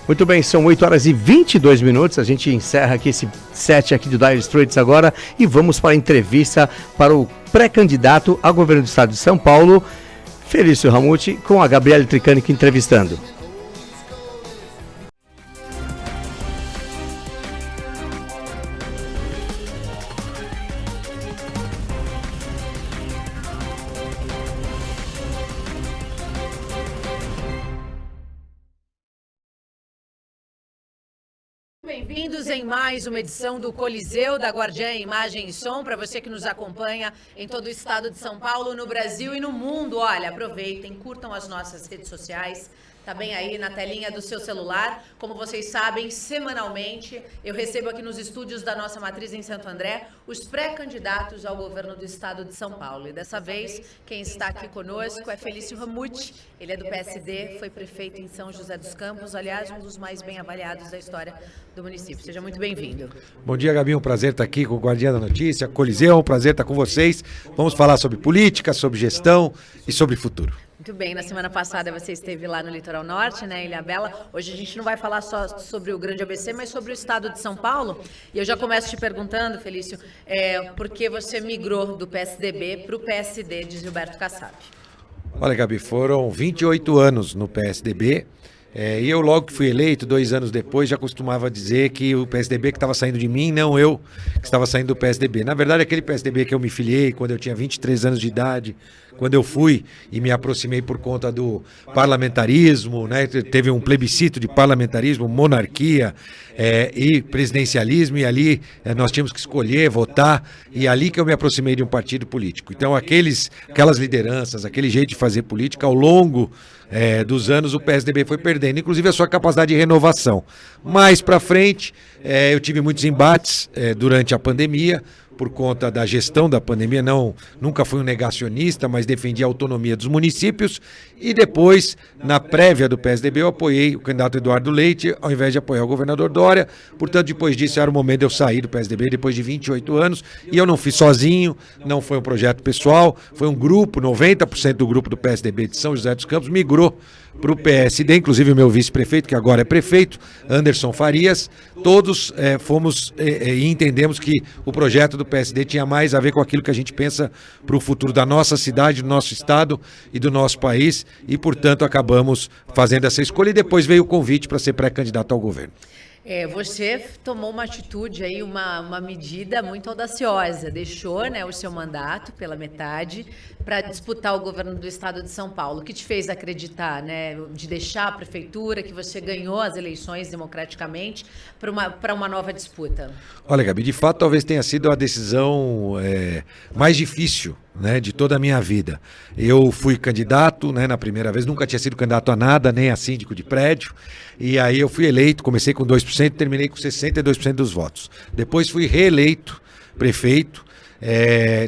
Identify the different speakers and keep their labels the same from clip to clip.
Speaker 1: Muito bem, são 8 horas e 22 minutos. A gente encerra aqui esse set aqui do Dire Straits agora e vamos para a entrevista para o pré-candidato ao governo do estado de São Paulo, Felício Ramute, com a Gabriele Tricanic entrevistando.
Speaker 2: Bem-vindos em mais uma edição do Coliseu da Guardiã Imagem e Som, para você que nos acompanha em todo o estado de São Paulo, no Brasil e no mundo. Olha, aproveitem, curtam as nossas redes sociais, tá bem aí na telinha do seu celular. Como vocês sabem, semanalmente eu recebo aqui nos estúdios da nossa matriz em Santo André os pré-candidatos ao governo do estado de São Paulo. E dessa vez, quem está aqui conosco é Felício Ramute. Ele é do PSD, foi prefeito em São José dos Campos, aliás, um dos mais bem avaliados da história do município. Seja muito bem-vindo.
Speaker 3: Bom dia, Gabi, um prazer estar aqui com o Guardiã da Notícia, Coliseu, um prazer estar com vocês. Vamos falar sobre política, sobre gestão e sobre futuro.
Speaker 2: Muito bem, na semana passada você esteve lá no Litoral Norte, né, Ilhabela. Hoje a gente não vai falar só sobre o Grande ABC, mas sobre o estado de São Paulo. E eu já começo te perguntando, Felício, por que você migrou do PSDB para o PSD de Gilberto Kassab?
Speaker 3: Olha, Gabi, foram 28 anos no PSDB. E eu logo que fui eleito, 2 anos depois, já costumava dizer que o PSDB que estava saindo de mim, não eu que estava saindo do PSDB. Na verdade, aquele PSDB que eu me filiei quando eu tinha 23 anos de idade, quando eu fui e me aproximei por conta do parlamentarismo, né? Teve um plebiscito de parlamentarismo, monarquia e presidencialismo, e ali nós tínhamos que escolher, votar, e ali que eu me aproximei de um partido político. Então aquelas lideranças, aquele jeito de fazer política, ao longo dos anos o PSDB foi perdendo, inclusive a sua capacidade de renovação. Mais para frente, eu tive muitos embates durante a pandemia, por conta da gestão da pandemia. Nunca fui um negacionista, mas defendi a autonomia dos municípios, e depois, na prévia do PSDB, eu apoiei o candidato Eduardo Leite, ao invés de apoiar o governador Dória. Portanto, depois disso, era o momento de eu sair do PSDB, depois de 28 anos, e eu não fiz sozinho, não foi um projeto pessoal, foi um grupo, 90% do grupo do PSDB de São José dos Campos migrou para o PSD, inclusive o meu vice-prefeito, que agora é prefeito, Anderson Farias. Todos fomos e entendemos que o projeto do PSD tinha mais a ver com aquilo que a gente pensa para o futuro da nossa cidade, do nosso estado e do nosso país, e, portanto, acabamos fazendo essa escolha, e depois veio o convite para ser pré-candidato ao governo.
Speaker 2: Você tomou uma atitude aí, uma medida muito audaciosa, deixou, né, o seu mandato pela metade para disputar o governo do estado de São Paulo. O que te fez acreditar, né, de deixar a prefeitura, que você ganhou as eleições democraticamente, para uma nova disputa?
Speaker 3: Olha, Gabi, de fato talvez tenha sido a decisão mais difícil, né, de toda a minha vida. Eu fui candidato, né, na primeira vez, nunca tinha sido candidato a nada, nem a síndico de prédio, e aí eu fui eleito, comecei com 2%, terminei com 62% dos votos. Depois fui reeleito prefeito,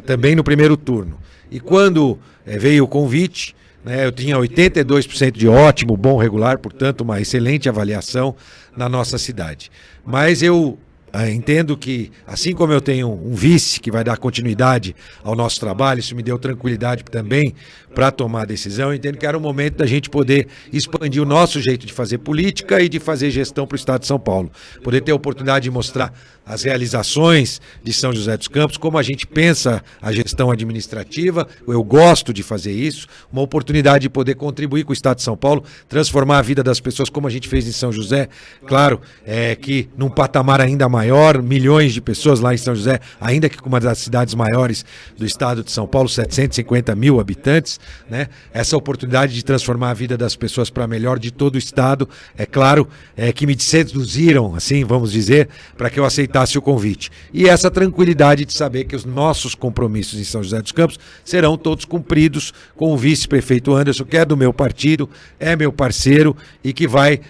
Speaker 3: também no primeiro turno. E quando veio o convite, né, eu tinha 82% de ótimo, bom, regular, portanto uma excelente avaliação na nossa cidade. Mas eu entendo que, assim como eu tenho um vice que vai dar continuidade ao nosso trabalho, isso me deu tranquilidade também para tomar a decisão. Eu entendo que era o momento da gente poder expandir o nosso jeito de fazer política e de fazer gestão para o estado de São Paulo. Poder ter a oportunidade de mostrar as realizações de São José dos Campos, como a gente pensa a gestão administrativa. Eu gosto de fazer isso, uma oportunidade de poder contribuir com o estado de São Paulo, transformar a vida das pessoas como a gente fez em São José. Claro, que num patamar ainda maior, milhões de pessoas lá em São José, ainda que com uma das cidades maiores do estado de São Paulo, 750 mil habitantes, né? Essa oportunidade de transformar a vida das pessoas para melhor de todo o estado, é claro, que me seduziram, assim, vamos dizer, para que eu aceitasse o convite. E essa tranquilidade de saber que os nossos compromissos em São José dos Campos serão todos cumpridos com o vice-prefeito Anderson, que é do meu partido, é meu parceiro e que vai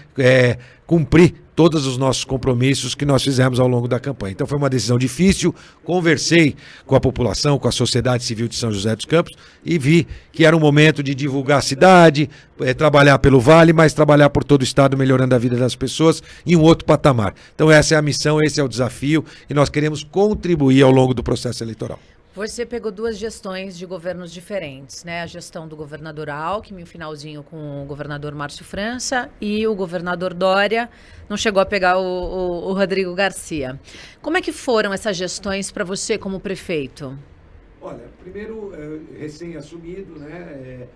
Speaker 3: cumprir todos os nossos compromissos que nós fizemos ao longo da campanha. Então foi uma decisão difícil, conversei com a população, com a sociedade civil de São José dos Campos e vi que era um momento de divulgar a cidade, trabalhar pelo Vale, mas trabalhar por todo o estado, melhorando a vida das pessoas em um outro patamar. Então essa é a missão, esse é o desafio e nós queremos contribuir ao longo do processo eleitoral.
Speaker 2: Você pegou duas gestões de governos diferentes, né? A gestão do governador Alckmin, finalzinho com o governador Márcio França, e o governador Dória não chegou a pegar o Rodrigo Garcia. Como é que foram essas gestões para você como prefeito?
Speaker 3: Olha, primeiro, recém-assumido, né?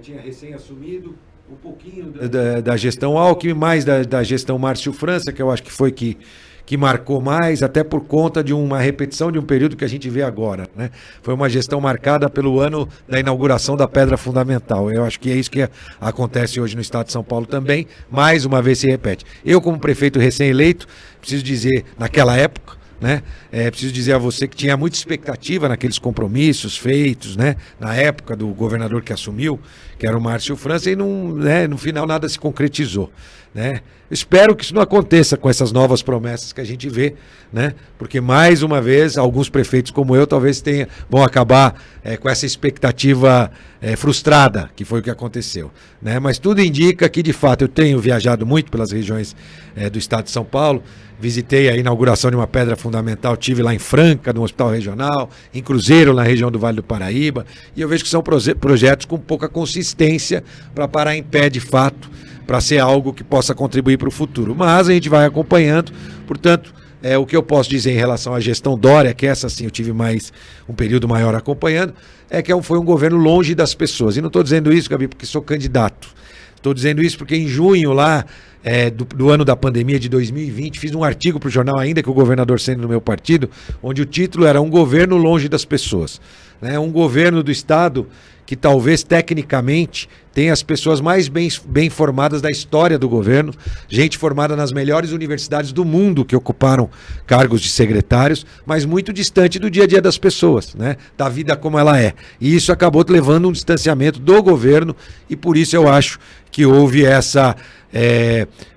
Speaker 3: Tinha recém-assumido um pouquinho da gestão Alckmin, mais da gestão Márcio França, que eu acho que foi que marcou mais, até por conta de uma repetição de um período que a gente vê agora, né? Foi uma gestão marcada pelo ano da inauguração da Pedra Fundamental. Eu acho que é isso que acontece hoje no estado de São Paulo também, mais uma vez se repete. Eu, como prefeito recém-eleito, preciso dizer, naquela época, né? Preciso dizer a você que tinha muita expectativa naqueles compromissos feitos, né? Na época do governador que assumiu, que era o Márcio França, e não, né? No final nada se concretizou, né? Espero que isso não aconteça com essas novas promessas que a gente vê, né? Porque mais uma vez alguns prefeitos como eu talvez vão acabar com essa expectativa frustrada, que foi o que aconteceu, né? Mas tudo indica que de fato eu tenho viajado muito pelas regiões do estado de São Paulo. Visitei a inauguração de uma pedra fundamental, tive lá em Franca, no Hospital Regional, em Cruzeiro, na região do Vale do Paraíba, e eu vejo que são projetos com pouca consistência para parar em pé de fato, para ser algo que possa contribuir para o futuro. Mas a gente vai acompanhando, portanto, o que eu posso dizer em relação à gestão Dória, que essa sim eu tive um período maior acompanhando, é que foi um governo longe das pessoas. E não estou dizendo isso, Gabi, porque sou candidato. Estou dizendo isso porque em junho lá, do ano da pandemia de 2020, fiz um artigo para o jornal, ainda que o governador sendo do meu partido, onde o título era Um Governo Longe das Pessoas, né? Um governo do estado que talvez tecnicamente tenha as pessoas mais bem formadas da história do governo, gente formada nas melhores universidades do mundo que ocuparam cargos de secretários, mas muito distante do dia a dia das pessoas, né? Da vida como ela é. E isso acabou levando um distanciamento do governo e por isso eu acho que houve essa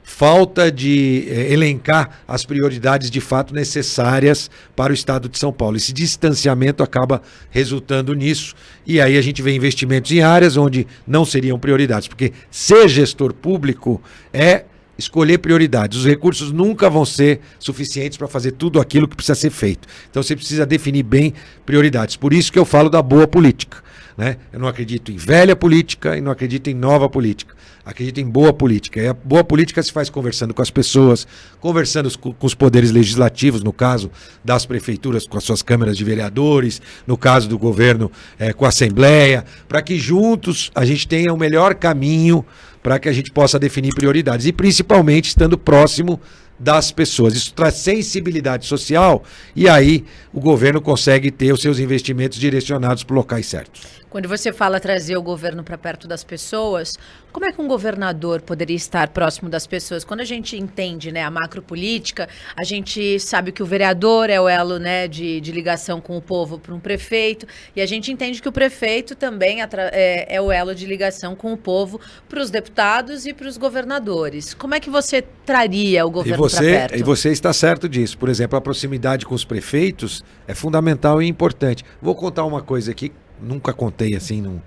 Speaker 3: falta de elencar as prioridades de fato necessárias para o estado de São Paulo. Esse distanciamento acaba resultando nisso e aí a gente vê investimentos em áreas onde não seriam prioridades, porque ser gestor público é escolher prioridades. Os recursos nunca vão ser suficientes para fazer tudo aquilo que precisa ser feito. Então você precisa definir bem prioridades. Por isso que eu falo da boa política, né? Eu não acredito em velha política e não acredito em nova política. Acredito em boa política. E a boa política se faz conversando com as pessoas, conversando com os poderes legislativos, no caso das prefeituras com as suas câmaras de vereadores, no caso do governo com a Assembleia, para que juntos a gente tenha o melhor caminho para que a gente possa definir prioridades. E principalmente estando próximo das pessoas. Isso traz sensibilidade social e aí o governo consegue ter os seus investimentos direcionados para locais certos.
Speaker 2: Quando você fala trazer o governo para perto das pessoas, como é que um governador poderia estar próximo das pessoas? Quando a gente entende, né, a macropolítica, a gente sabe que o vereador é o elo, né, de ligação com o povo para um prefeito, e a gente entende que o prefeito também é o elo de ligação com o povo para os deputados e para os governadores. Como é que você traria o governo para perto?
Speaker 3: E você está certo disso. Por exemplo, a proximidade com os prefeitos é fundamental e importante. Vou contar uma coisa aqui. Nunca contei assim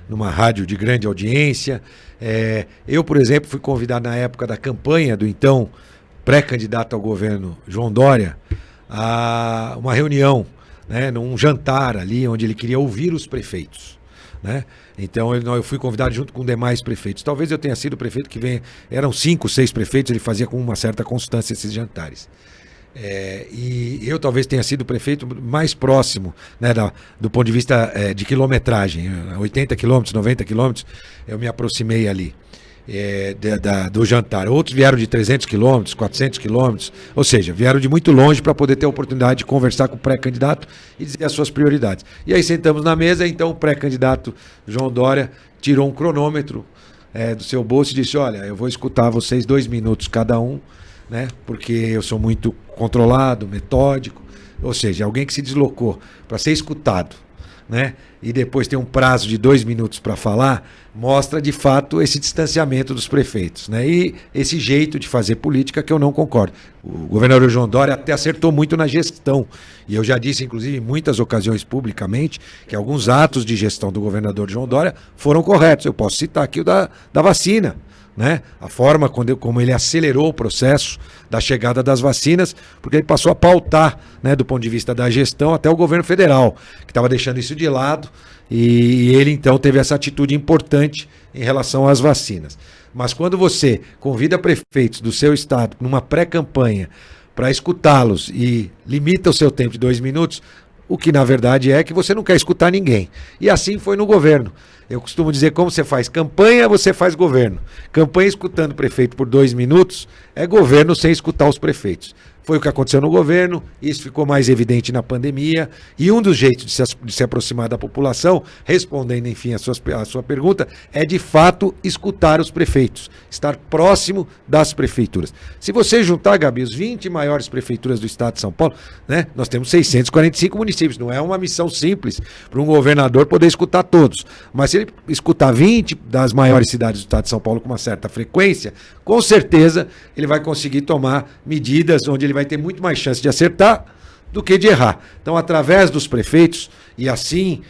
Speaker 3: numa rádio de grande audiência. Eu, por exemplo, fui convidado na época da campanha do então pré-candidato ao governo João Dória a uma reunião, né, num jantar ali onde ele queria ouvir os prefeitos, né? Então eu fui convidado junto com demais prefeitos. Talvez eu tenha sido o prefeito eram 5, 6 prefeitos, ele fazia com uma certa constância esses jantares. E eu talvez tenha sido o prefeito mais próximo, né, do ponto de vista de quilometragem, 80 quilômetros, 90 quilômetros, eu me aproximei ali do jantar. Outros vieram de 300 quilômetros, 400 quilômetros, ou seja, vieram de muito longe para poder ter a oportunidade de conversar com o pré-candidato e dizer as suas prioridades. E aí sentamos na mesa, então o pré-candidato João Dória tirou um cronômetro do seu bolso e disse: olha, eu vou escutar vocês 2 minutos cada um, né? Porque eu sou muito controlado, metódico, ou seja, alguém que se deslocou para ser escutado, né? E depois tem um prazo de 2 minutos para falar, mostra de fato esse distanciamento dos prefeitos, né? E esse jeito de fazer política que eu não concordo. O governador João Dória até acertou muito na gestão, e eu já disse inclusive em muitas ocasiões publicamente que alguns atos de gestão do governador João Dória foram corretos. Eu posso citar aqui o da vacina, né? A forma como ele acelerou o processo da chegada das vacinas, porque ele passou a pautar, né, do ponto de vista da gestão, até o governo federal, que estava deixando isso de lado, e ele então teve essa atitude importante em relação às vacinas. Mas quando você convida prefeitos do seu estado numa pré-campanha para escutá-los e limita o seu tempo de 2 minutos, o que na verdade é que você não quer escutar ninguém. E assim foi no governo. Eu costumo dizer, como você faz campanha, você faz governo. Campanha escutando o prefeito por 2 minutos é governo sem escutar os prefeitos. Foi o que aconteceu no governo, isso ficou mais evidente na pandemia, e um dos jeitos de se aproximar da população, respondendo enfim a sua pergunta, é de fato escutar os prefeitos, estar próximo das prefeituras. Se você juntar, Gabi, os 20 maiores prefeituras do estado de São Paulo, né, nós temos 645 municípios, não é uma missão simples para um governador poder escutar todos, mas se ele escutar 20 das maiores cidades do estado de São Paulo com uma certa frequência, com certeza ele vai conseguir tomar medidas onde ele vai ter muito mais chance de acertar do que de errar. Então, através dos prefeitos, e assim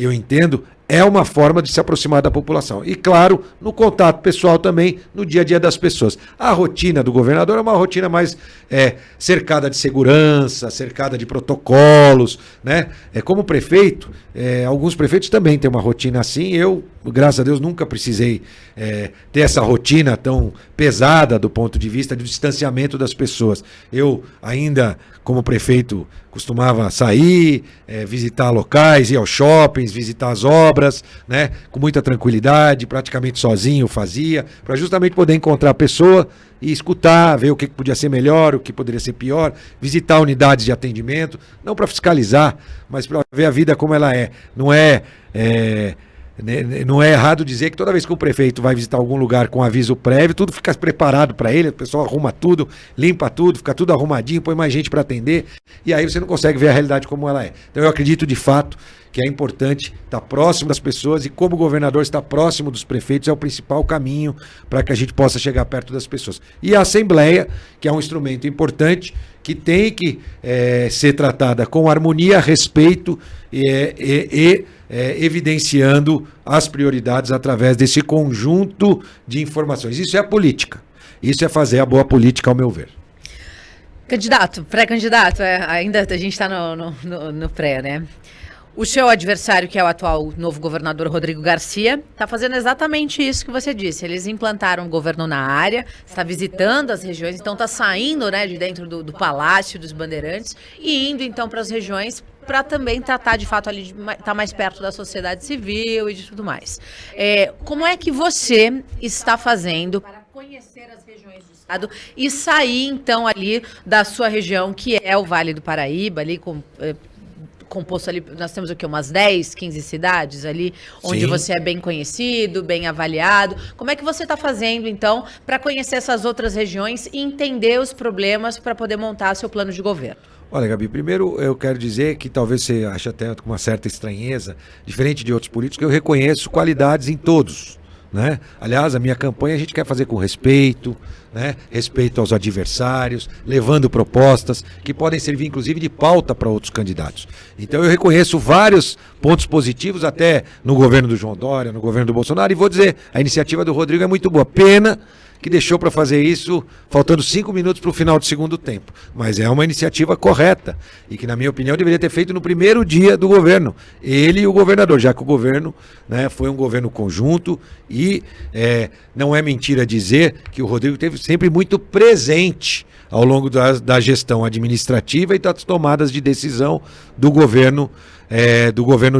Speaker 3: eu entendo, é uma forma de se aproximar da população. E, claro, no contato pessoal também, no dia a dia das pessoas. A rotina do governador é uma rotina mais cercada de segurança, cercada de protocolos, né? Como prefeito, alguns prefeitos também têm uma rotina assim. Eu, graças a Deus, nunca precisei ter essa rotina tão pesada do ponto de vista do distanciamento das pessoas. Eu ainda, como prefeito, costumava sair, visitar locais, ir aos shoppings, visitar as obras, né, com muita tranquilidade, praticamente sozinho fazia, para justamente poder encontrar a pessoa e escutar, ver o que podia ser melhor, o que poderia ser pior, visitar unidades de atendimento, não para fiscalizar, mas para ver a vida como ela é. Não é errado dizer que toda vez que o prefeito vai visitar algum lugar com aviso prévio, tudo fica preparado para ele, o pessoal arruma tudo, limpa tudo, fica tudo arrumadinho, põe mais gente para atender, e aí você não consegue ver a realidade como ela é. Então eu acredito de fato que é importante estar próximo das pessoas, e como governador estar próximo dos prefeitos é o principal caminho para que a gente possa chegar perto das pessoas. E a Assembleia, que é um instrumento importante, que tem que ser tratada com harmonia, respeito evidenciando as prioridades através desse conjunto de informações. Isso é política. Isso é fazer a boa política, ao meu ver.
Speaker 2: Candidato, pré-candidato, ainda a gente está no pré, né? O seu adversário, que é o atual novo governador Rodrigo Garcia, está fazendo exatamente isso que você disse. Eles implantaram um governo na área, está visitando as regiões, então está saindo, né, de dentro do Palácio dos Bandeirantes e indo então para as regiões para também tratar de fato ali de estar mais perto da sociedade civil e de tudo mais. Como é que você está fazendo para conhecer as regiões do estado e sair então ali da sua região, que é o Vale do Paraíba, ali composto ali, nós temos o quê? Umas 10, 15 cidades ali, onde Sim. Você é bem conhecido, bem avaliado. Como é que você está fazendo, então, para conhecer essas outras regiões e entender os problemas para poder montar seu plano de governo?
Speaker 3: Olha, Gabi, primeiro eu quero dizer que talvez você ache até com uma certa estranheza, diferente de outros políticos, que eu reconheço qualidades em todos, né? Aliás, a minha campanha a gente quer fazer com respeito, né? Respeito aos adversários, levando propostas que podem servir inclusive de pauta para outros candidatos. Então eu reconheço vários pontos positivos até no governo do João Dória, no governo do Bolsonaro, e vou dizer, a iniciativa do Rodrigo é muito boa. Pena que deixou para fazer isso faltando 5 minutos para o final do segundo tempo. Mas é uma iniciativa correta e que, na minha opinião, deveria ter feito no primeiro dia do governo. Ele e o governador, já que o governo, né, foi um governo conjunto e não é mentira dizer que o Rodrigo esteve sempre muito presente ao longo da gestão administrativa e das tomadas de decisão do governo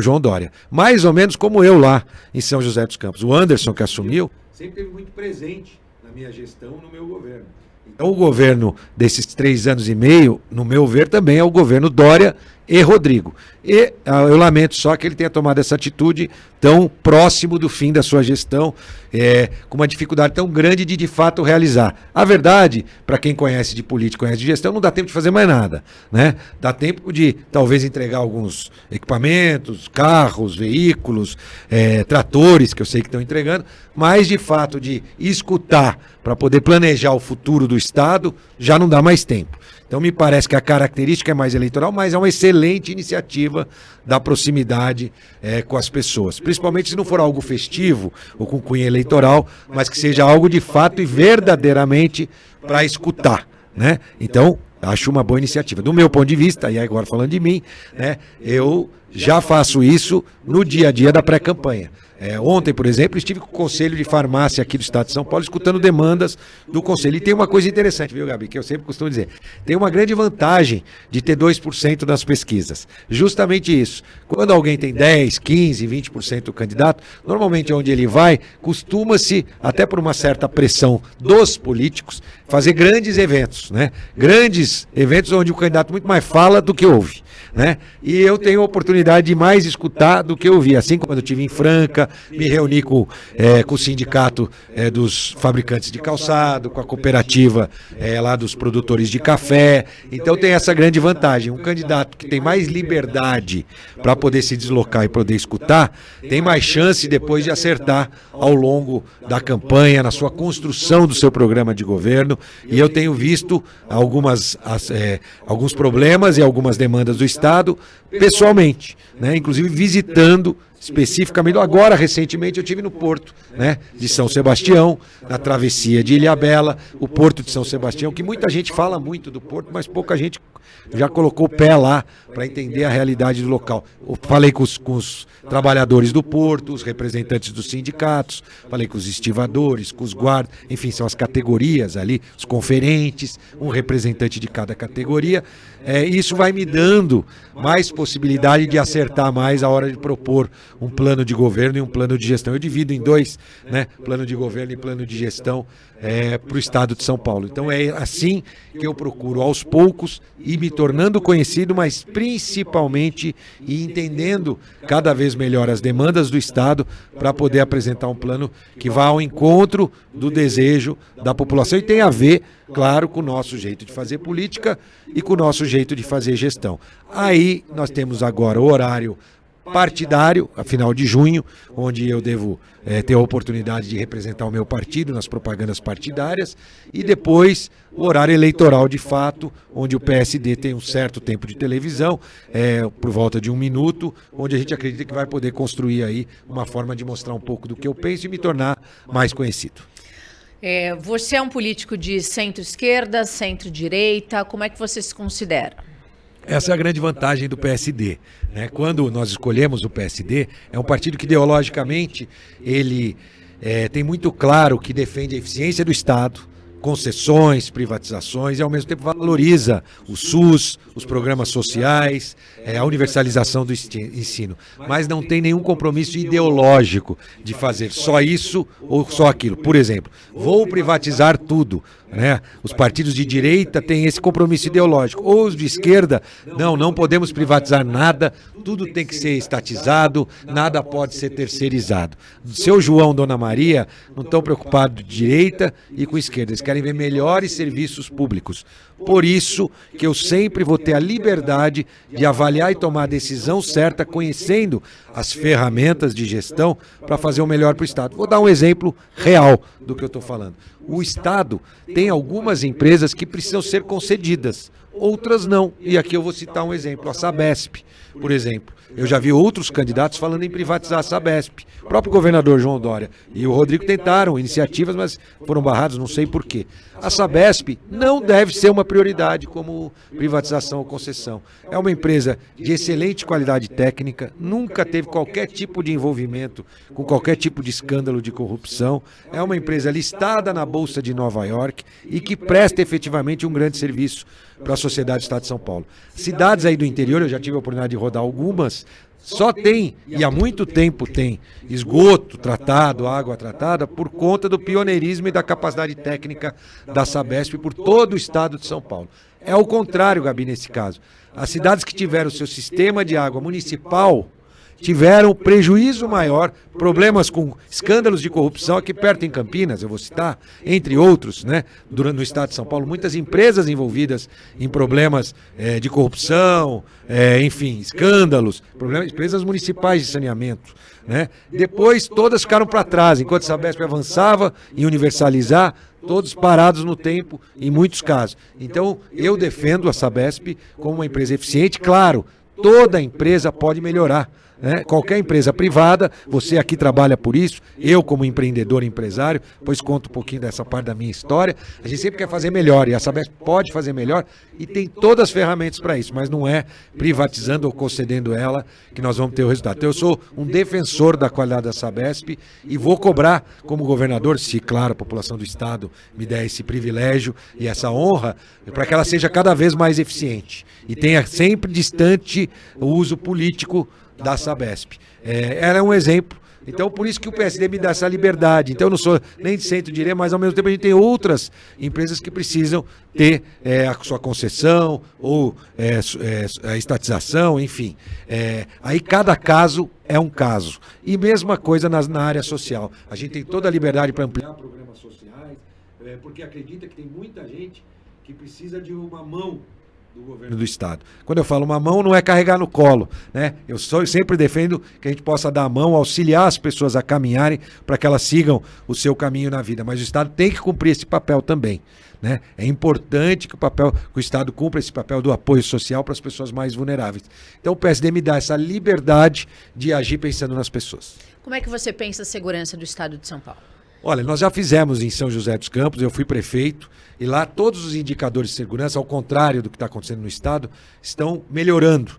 Speaker 3: João Dória. Mais ou menos como eu lá em São José dos Campos. O Anderson, que assumiu, sempre esteve muito presente na minha gestão, no meu governo. Então o governo desses 3 anos e meio, no meu ver, também é o governo Dória e Rodrigo. E eu lamento só que ele tenha tomado essa atitude tão próximo do fim da sua gestão, com uma dificuldade tão grande de fato realizar. A verdade, para quem conhece de política, conhece de gestão, não dá tempo de fazer mais nada, né? Dá tempo de talvez entregar alguns equipamentos, carros, veículos, tratores, que eu sei que estão entregando, mas de fato de escutar para poder planejar o futuro do Estado, já não dá mais tempo. Então me parece que a característica é mais eleitoral, mas é uma excelente iniciativa da proximidade com as pessoas. Principalmente se não for algo festivo ou com cunho eleitoral, mas que seja algo de fato e verdadeiramente para escutar, né? Então, acho uma boa iniciativa. Do meu ponto de vista, e agora falando de mim, né, eu já faço isso no dia a dia da pré-campanha. Ontem, por exemplo, estive com o Conselho de Farmácia aqui do Estado de São Paulo, escutando demandas do Conselho. E tem uma coisa interessante, viu, Gabi, que eu sempre costumo dizer. Tem uma grande vantagem de ter 2% das pesquisas. Justamente isso. Quando alguém tem 10, 15, 20% do candidato, normalmente onde ele vai, costuma-se, até por uma certa pressão dos políticos, fazer grandes eventos, né? Grandes eventos onde o candidato muito mais fala do que ouve, né? E eu tenho a oportunidade de mais escutar do que ouvir. Assim, quando eu estive em Franca, me reuni com o sindicato dos fabricantes de calçado, com a cooperativa lá dos produtores de café. Então tem essa grande vantagem. Um candidato que tem mais liberdade para poder se deslocar e poder escutar, tem mais chance depois de acertar ao longo da campanha, na sua construção do seu programa de governo. E eu tenho visto alguns problemas e algumas demandas do Estado pessoalmente, né? Inclusive visitando especificamente, agora recentemente eu estive no Porto, né, de São Sebastião, na travessia de Ilhabela, o Porto de São Sebastião, que muita gente fala muito do Porto, mas pouca gente já colocou o pé lá para entender a realidade do local. Eu falei com os trabalhadores do Porto, os representantes dos sindicatos, falei com os estivadores, com os guardas, enfim, são as categorias ali, os conferentes, um representante de cada categoria. Isso vai me dando mais possibilidade de acertar mais a hora de propor um plano de governo e um plano de gestão. Eu divido em dois, né? Plano de governo e plano de gestão para o Estado de São Paulo. Então é assim que eu procuro, aos poucos, ir me tornando conhecido, mas principalmente e entendendo cada vez melhor as demandas do Estado para poder apresentar um plano que vá ao encontro do desejo da população e tem a ver, claro, com o nosso jeito de fazer política e com o nosso jeito de fazer gestão. Aí nós temos agora o horário partidário, a final de junho, onde eu devo ter a oportunidade de representar o meu partido nas propagandas partidárias, e depois o horário eleitoral de fato, onde o PSD tem um certo tempo de televisão, por volta de 1 minuto, onde a gente acredita que vai poder construir aí uma forma de mostrar um pouco do que eu penso e me tornar mais conhecido.
Speaker 2: Você é um político de centro-esquerda, centro-direita, como é que você se considera?
Speaker 3: Essa é a grande vantagem do PSD, né? Quando nós escolhemos o PSD, é um partido que ideologicamente ele tem muito claro que defende a eficiência do Estado, concessões, privatizações e ao mesmo tempo valoriza o SUS, os programas sociais, a universalização do ensino, mas não tem nenhum compromisso ideológico de fazer só isso ou só aquilo. Por exemplo, vou privatizar tudo, né? Os partidos de direita têm esse compromisso ideológico, ou os de esquerda, não podemos privatizar nada, tudo tem que ser estatizado, nada pode ser terceirizado. Seu João, Dona Maria, não estão preocupados de direita e com esquerda, eles querem ver melhores serviços públicos. Por isso que eu sempre vou ter a liberdade de avaliar e tomar a decisão certa, conhecendo as ferramentas de gestão para fazer o melhor para o Estado. Vou dar um exemplo real do que eu estou falando. O Estado tem algumas empresas que precisam ser concedidas, outras não. E aqui eu vou citar um exemplo, a Sabesp, por exemplo. Eu já vi outros candidatos falando em privatizar a Sabesp. O próprio governador João Dória e o Rodrigo tentaram iniciativas, mas foram barrados, não sei por quê. A Sabesp não deve ser uma prioridade como privatização ou concessão. É uma empresa de excelente qualidade técnica, nunca teve qualquer tipo de envolvimento com qualquer tipo de escândalo de corrupção. É uma empresa listada na Bolsa de Nova York e que presta efetivamente um grande serviço para a sociedade do Estado de São Paulo. Cidades aí do interior, eu já tive a oportunidade de rodar algumas, só tem, e há muito tempo tem, esgoto tratado, água tratada, por conta do pioneirismo e da capacidade técnica da Sabesp por todo o Estado de São Paulo. É o contrário, Gabi, nesse caso. As cidades que tiveram o seu sistema de água municipal tiveram prejuízo maior, problemas com escândalos de corrupção aqui perto em Campinas, eu vou citar, entre outros, né, no estado de São Paulo, muitas empresas envolvidas em problemas de corrupção, enfim, escândalos, empresas municipais de saneamento, né? Depois todas ficaram para trás, enquanto a Sabesp avançava em universalizar, todos parados no tempo, em muitos casos. Então, eu defendo a Sabesp como uma empresa eficiente. Claro, toda empresa pode melhorar, né? Qualquer empresa privada, você aqui trabalha por isso, eu como empreendedor e empresário, pois conto um pouquinho dessa parte da minha história, a gente sempre quer fazer melhor, e a Sabesp pode fazer melhor, e tem todas as ferramentas para isso, mas não é privatizando ou concedendo ela que nós vamos ter o resultado. Então eu sou um defensor da qualidade da Sabesp e vou cobrar como governador, se claro a população do estado me der esse privilégio e essa honra, para que ela seja cada vez mais eficiente e tenha sempre distante o uso político da Sabesp. Ela é um exemplo. Então, por isso que o PSD me dá essa liberdade. Então, eu não sou nem de centro-direita, mas ao mesmo tempo a gente tem outras empresas que precisam ter a sua concessão ou a estatização, enfim. Aí cada caso é um caso. E mesma coisa na área social. A gente tem toda a liberdade para ampliar programas sociais, porque acredita que tem muita gente que precisa de uma mão do governo do estado. Quando eu falo uma mão, não é carregar no colo, né? Eu sempre defendo que a gente possa dar a mão, auxiliar as pessoas a caminharem para que elas sigam o seu caminho na vida, mas o estado tem que cumprir esse papel também, né? É importante que o estado cumpra esse papel do apoio social para as pessoas mais vulneráveis. Então o PSD me dá essa liberdade de agir pensando nas pessoas.
Speaker 2: Como é que você pensa a segurança do estado de São Paulo?
Speaker 3: Olha, nós já fizemos em São José dos Campos, eu fui prefeito, e lá todos os indicadores de segurança, ao contrário do que está acontecendo no estado, estão melhorando.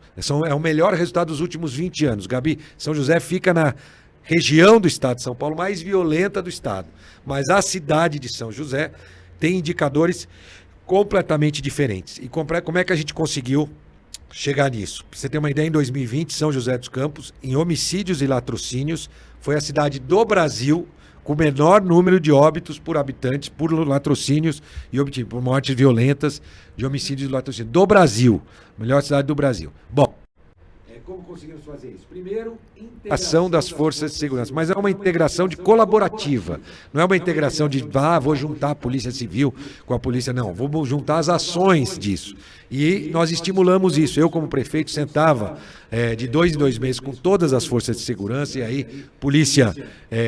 Speaker 3: É o melhor resultado dos últimos 20 anos. Gabi, São José fica na região do estado de São Paulo mais violenta do estado. Mas a cidade de São José tem indicadores completamente diferentes. E como é que a gente conseguiu chegar nisso? Para você ter uma ideia, em 2020, São José dos Campos, em homicídios e latrocínios, foi a cidade do Brasil com o menor número de óbitos por habitantes, por latrocínios e por mortes violentas de homicídios e latrocínios. Do Brasil. Melhor cidade do Brasil. Bom, como conseguimos fazer isso? Primeiro, integração das forças de segurança, mas é uma integração de colaborativa. Não é uma integração de, vou juntar a Polícia Civil com a Polícia, não. Vou juntar as ações disso. E nós estimulamos isso. Eu, como prefeito, sentava de 2 em 2 meses com todas as forças de segurança, e aí Polícia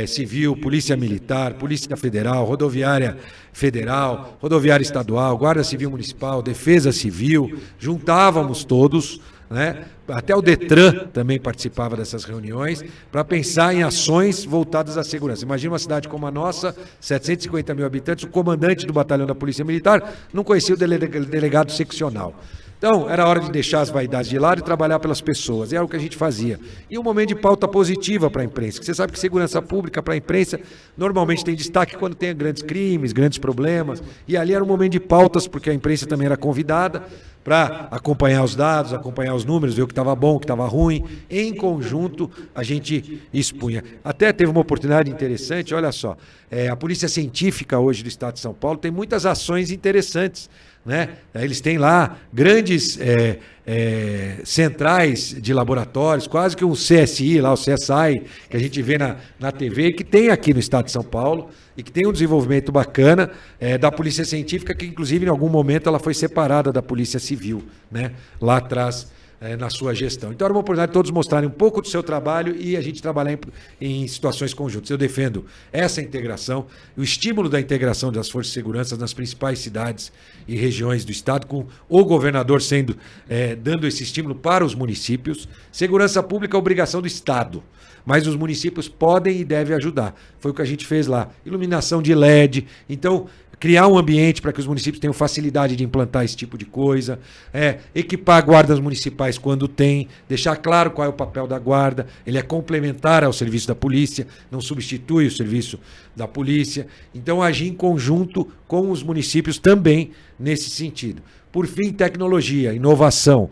Speaker 3: Civil, Polícia Militar, Polícia Federal, Rodoviária Federal, Rodoviária Estadual, Guarda Civil Municipal, Defesa Civil, juntávamos todos, né? Até o Detran também participava dessas reuniões para pensar em ações voltadas à segurança. Imagina uma cidade como a nossa, 750 mil habitantes, o comandante do batalhão da Polícia Militar não conhecia o delegado seccional. Então, era hora de deixar as vaidades de lado e trabalhar pelas pessoas. E era o que a gente fazia. E um momento de pauta positiva para a imprensa. Porque você sabe que segurança pública para a imprensa normalmente tem destaque quando tem grandes crimes, grandes problemas. E ali era um momento de pautas, porque a imprensa também era convidada para acompanhar os dados, acompanhar os números, ver o que estava bom, o que estava ruim. Em conjunto, a gente expunha. Até teve uma oportunidade interessante, olha só. A Polícia Científica hoje do Estado de São Paulo tem muitas ações interessantes, né? Eles têm lá grandes centrais de laboratórios, quase que um CSI, lá o CSI, que a gente vê na TV, que tem aqui no estado de São Paulo e que tem um desenvolvimento bacana da Polícia Científica, que inclusive em algum momento ela foi separada da Polícia Civil, né? Lá atrás, na sua gestão. Então era uma oportunidade de todos mostrarem um pouco do seu trabalho e a gente trabalhar em situações conjuntas. Eu defendo essa integração, o estímulo da integração das forças de segurança nas principais cidades e regiões do estado, com o governador dando esse estímulo para os municípios. Segurança pública é obrigação do estado, mas os municípios podem e devem ajudar. Foi o que a gente fez lá. Iluminação de LED. Então, criar um ambiente para que os municípios tenham facilidade de implantar esse tipo de coisa, equipar guardas municipais quando tem, deixar claro qual é o papel da guarda, ele é complementar ao serviço da polícia, não substitui o serviço da polícia. Então, agir em conjunto com os municípios também nesse sentido. Por fim, tecnologia, inovação.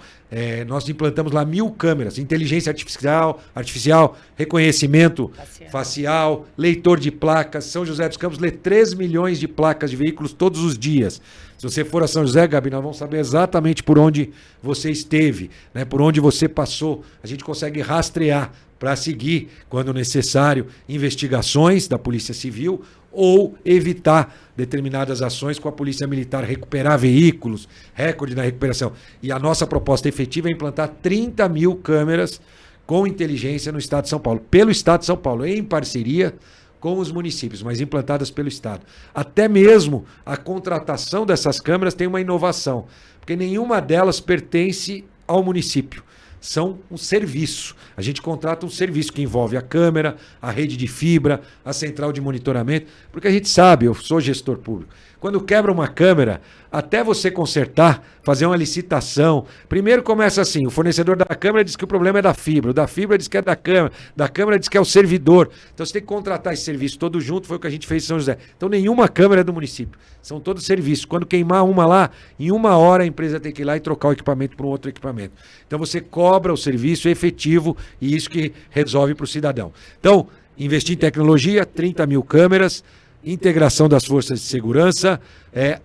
Speaker 3: Nós implantamos lá 1000 câmeras, inteligência artificial, reconhecimento facial, leitor de placas. São José dos Campos lê 3 milhões de placas de veículos todos os dias. Se você for a São José, Gabi, nós vamos saber exatamente por onde você esteve, né, por onde você passou. A gente consegue rastrear para seguir, quando necessário, investigações da Polícia Civil ou evitar determinadas ações com a Polícia Militar, recuperar veículos, recorde na recuperação. E a nossa proposta efetiva é implantar 30 mil câmeras com inteligência no Estado de São Paulo, pelo Estado de São Paulo, em parceria com os municípios, mas implantadas pelo Estado. Até mesmo a contratação dessas câmeras tem uma inovação, porque nenhuma delas pertence ao município. São um serviço. A gente contrata um serviço que envolve a câmera, a rede de fibra, a central de monitoramento, porque a gente sabe, eu sou gestor público, quando quebra uma câmera, até você consertar, fazer uma licitação, primeiro começa assim, o fornecedor da câmera diz que o problema é da fibra, o da fibra diz que é da câmera diz que é o servidor. Então você tem que contratar esse serviço todo junto, foi o que a gente fez em São José. Então nenhuma câmera é do município, são todos serviços. Quando queimar uma lá, em 1 hora a empresa tem que ir lá e trocar o equipamento por um outro equipamento. Então você cobra o serviço efetivo e isso que resolve para o cidadão. Então, investir em tecnologia, 30 mil câmeras, integração das forças de segurança,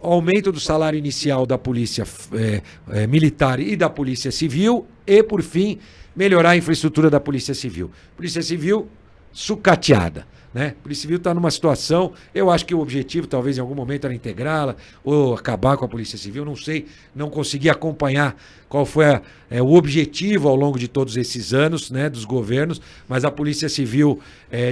Speaker 3: aumento do salário inicial da polícia militar e da polícia civil e, por fim, melhorar a infraestrutura da polícia civil. Polícia civil sucateada. Né? A Polícia Civil está numa situação, eu acho que o objetivo talvez em algum momento era integrá-la ou acabar com a Polícia Civil, não sei, não consegui acompanhar qual foi o objetivo ao longo de todos esses anos, né, dos governos, mas a Polícia Civil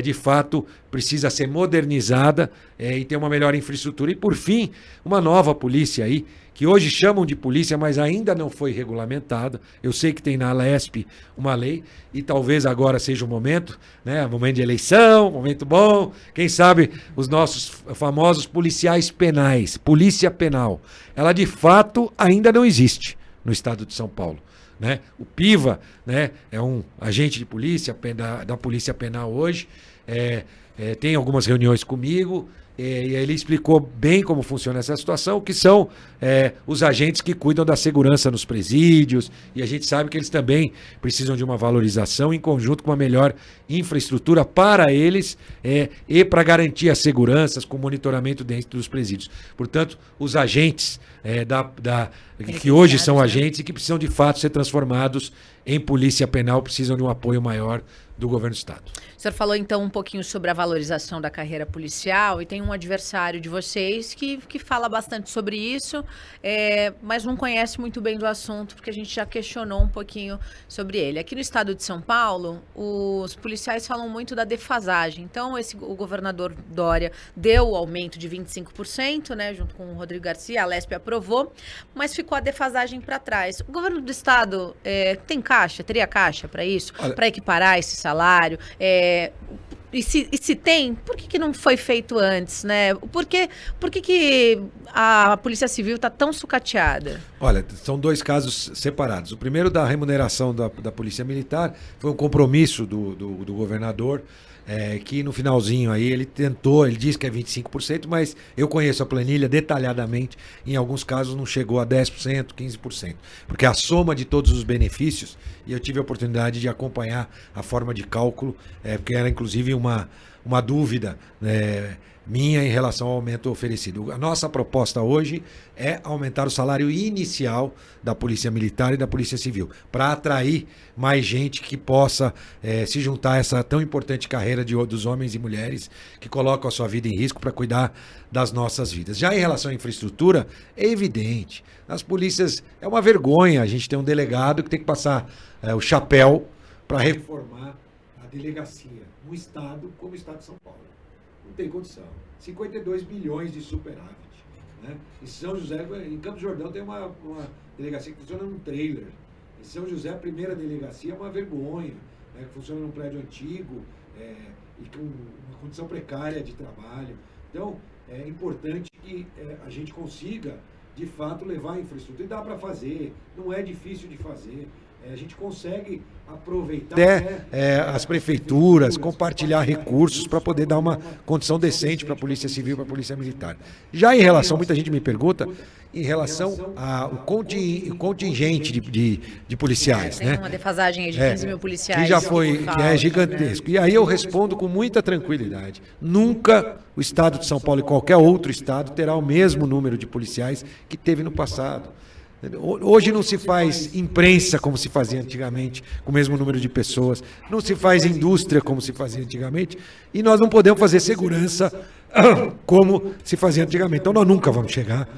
Speaker 3: de fato precisa ser modernizada e ter uma melhor infraestrutura. E por fim, uma nova polícia aí, que hoje chamam de polícia, mas ainda não foi regulamentada. Eu sei que tem na Alesp uma lei e talvez agora seja o momento, né? Momento de eleição, momento bom. Quem sabe os nossos famosos policiais penais, polícia penal. Ela de fato ainda não existe no estado de São Paulo. Né? O PIVA, né, é um agente de polícia da Polícia Penal hoje, tem algumas reuniões comigo. E ele explicou bem como funciona essa situação, que são os agentes que cuidam da segurança nos presídios, e a gente sabe que eles também precisam de uma valorização em conjunto com uma melhor infraestrutura para eles e para garantir as seguranças com monitoramento dentro dos presídios. Portanto, os agentes que hoje são agentes e que precisam de fato ser transformados em polícia penal, precisam de um apoio maior do governo do estado.
Speaker 2: O senhor falou então um pouquinho sobre a valorização da carreira policial e tem um adversário de vocês que fala bastante sobre isso, mas não conhece muito bem do assunto, porque a gente já questionou um pouquinho sobre ele. Aqui no estado de São Paulo, os policiais falam muito da defasagem. Então, o governador Dória deu o aumento de 25%, né, junto com o Rodrigo Garcia, a Alesp aprovou, mas ficou a defasagem para trás. O governo do estado teria caixa para isso? Para equiparar esse salário? E se tem, por que não foi feito antes, né? Por que a Polícia Civil está tão sucateada?
Speaker 3: Olha, são dois casos separados. O primeiro da remuneração da Polícia Militar foi um compromisso do governador, que no finalzinho aí ele disse que é 25%, mas eu conheço a planilha detalhadamente, em alguns casos não chegou a 10%, 15%, porque a soma de todos os benefícios, e eu tive a oportunidade de acompanhar a forma de cálculo, porque era inclusive uma dúvida minha em relação ao aumento oferecido. A nossa proposta hoje é aumentar o salário inicial da Polícia Militar e da Polícia Civil, para atrair mais gente que possa se juntar a essa tão importante carreira dos homens e mulheres que colocam a sua vida em risco para cuidar das nossas vidas. Já em relação à infraestrutura, é evidente, as polícias, é uma vergonha a gente ter um delegado que tem que passar o chapéu para reformar a delegacia, um estado como o estado de São Paulo. Não tem condição. 52 bilhões de superávit. Né? Em São José, em Campos do Jordão, tem uma delegacia que funciona num trailer. Em São José, a primeira delegacia é uma vergonha, né? Que funciona num prédio antigo e com uma condição precária de trabalho. Então, é importante que a gente consiga, de fato, levar a infraestrutura. E dá para fazer, não é difícil de fazer. A gente consegue aproveitar as prefeituras, compartilhar recursos para poder dar uma condição decente para a Polícia Civil e para a Polícia Militar. Já em relação, muita gente me pergunta, em relação ao contingente de policiais.
Speaker 2: Tem uma defasagem aí de 15 mil policiais.
Speaker 3: Que é gigantesco. Né? E aí eu respondo com muita tranquilidade. Nunca o estado de São Paulo e qualquer outro estado terá o mesmo número de policiais que teve no passado. Hoje não se faz imprensa como se fazia antigamente, com o mesmo número de pessoas. Não se faz indústria como se fazia antigamente. E nós não podemos fazer segurança como se fazia antigamente. Então nós nunca vamos chegar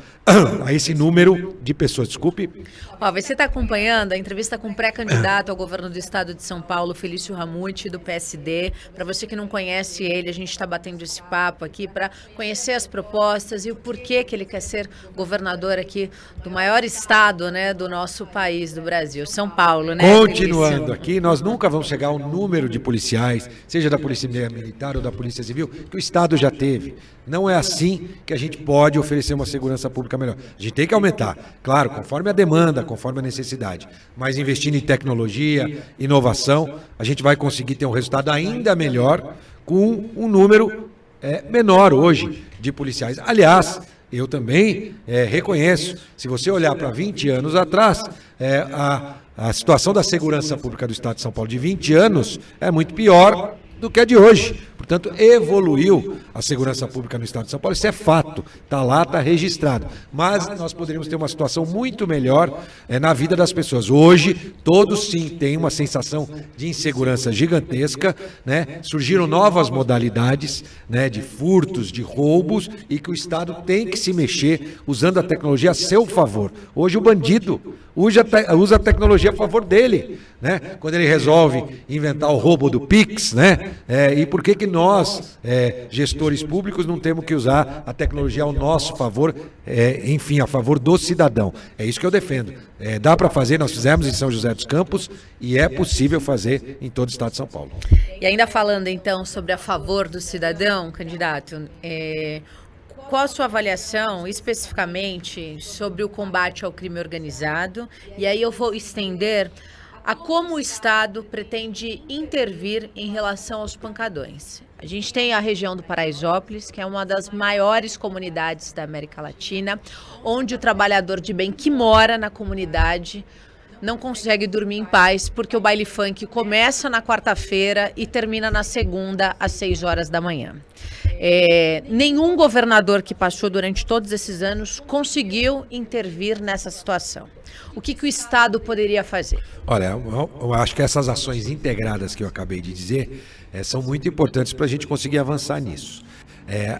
Speaker 3: a esse número de pessoas. Desculpe.
Speaker 2: Ó, você está acompanhando a entrevista com o pré-candidato ao governo do estado de São Paulo, Felício Ramute, do PSD. Para você que não conhece ele, a gente está batendo esse papo aqui para conhecer as propostas e o porquê que ele quer ser governador aqui do maior estado, né, do nosso país, do Brasil, São Paulo, né?
Speaker 3: Continuando aqui, nós nunca vamos chegar ao número de policiais, seja da Polícia Militar ou da Polícia Civil, que o estado já teve. Não é assim que a gente pode oferecer uma segurança pública melhor. A gente tem que aumentar, claro, conforme a demanda, conforme a necessidade. Mas investindo em tecnologia, inovação, a gente vai conseguir ter um resultado ainda melhor com um número menor hoje de policiais. Aliás, eu também reconheço, se você olhar para 20 anos atrás, a situação da segurança pública do estado de São Paulo de 20 anos é muito pior do que a de hoje. Portanto, evoluiu a segurança pública no estado de São Paulo. Isso é fato, está lá, está registrado. Mas nós poderíamos ter uma situação muito melhor na vida das pessoas. Hoje, todos sim têm uma sensação de insegurança gigantesca, né? Surgiram novas modalidades, né, de furtos, de roubos, e que o Estado tem que se mexer usando a tecnologia a seu favor. Hoje o bandido usa a tecnologia a favor dele, né? Quando ele resolve inventar o roubo do Pix, né? E por que nós, gestores públicos, não temos que usar a tecnologia ao nosso favor, enfim, a favor do cidadão? É isso que eu defendo. Dá para fazer, nós fizemos em São José dos Campos e é possível fazer em todo o estado de São Paulo.
Speaker 2: E ainda falando então sobre a favor do cidadão, candidato, qual a sua avaliação especificamente sobre o combate ao crime organizado? E aí eu vou estender a como o Estado pretende intervir em relação aos pancadões. A gente tem a região do Paraisópolis, que é uma das maiores comunidades da América Latina, onde o trabalhador de bem que mora na comunidade não consegue dormir em paz, porque o baile funk começa na quarta-feira e termina na segunda, às 6 horas da manhã. Nenhum governador que passou durante todos esses anos conseguiu intervir nessa situação. O que o Estado poderia fazer?
Speaker 3: Olha, eu acho que essas ações integradas que eu acabei de dizer são muito importantes para a gente conseguir avançar nisso.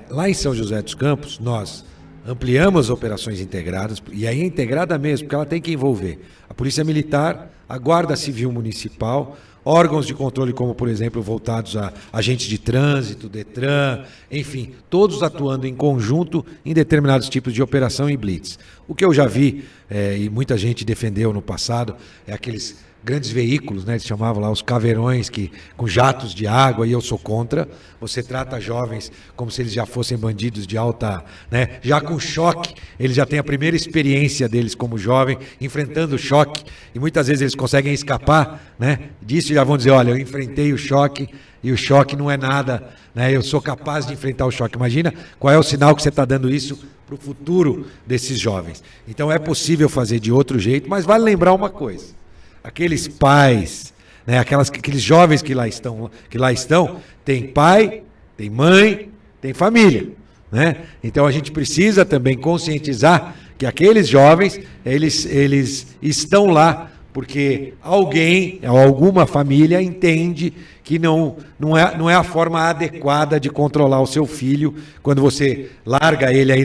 Speaker 3: Lá em São José dos Campos, nós ampliamos operações integradas, e aí é integrada mesmo, porque ela tem que envolver a Polícia Militar, a Guarda Civil Municipal, órgãos de controle como, por exemplo, voltados a agentes de trânsito, Detran, enfim, todos atuando em conjunto em determinados tipos de operação e blitz. O que eu já vi, e muita gente defendeu no passado, é aqueles grandes veículos, né, eles chamavam lá os caveirões, com jatos de água, e eu sou contra. Você trata jovens como se eles já fossem bandidos de alta, né, já com choque, eles já têm a primeira experiência deles como jovem, enfrentando o choque, e muitas vezes eles conseguem escapar, né, disso, e já vão dizer, olha, eu enfrentei o choque, e o choque não é nada, né, eu sou capaz de enfrentar o choque. Imagina qual é o sinal que você está dando isso para o futuro desses jovens. Então é possível fazer de outro jeito, mas vale lembrar uma coisa. Aqueles pais, né, aqueles jovens que lá estão, tem pai, tem mãe, tem família, né? Então a gente precisa também conscientizar que aqueles jovens, eles estão lá porque alguém, alguma família entende que não é a forma adequada de controlar o seu filho quando você larga ele aí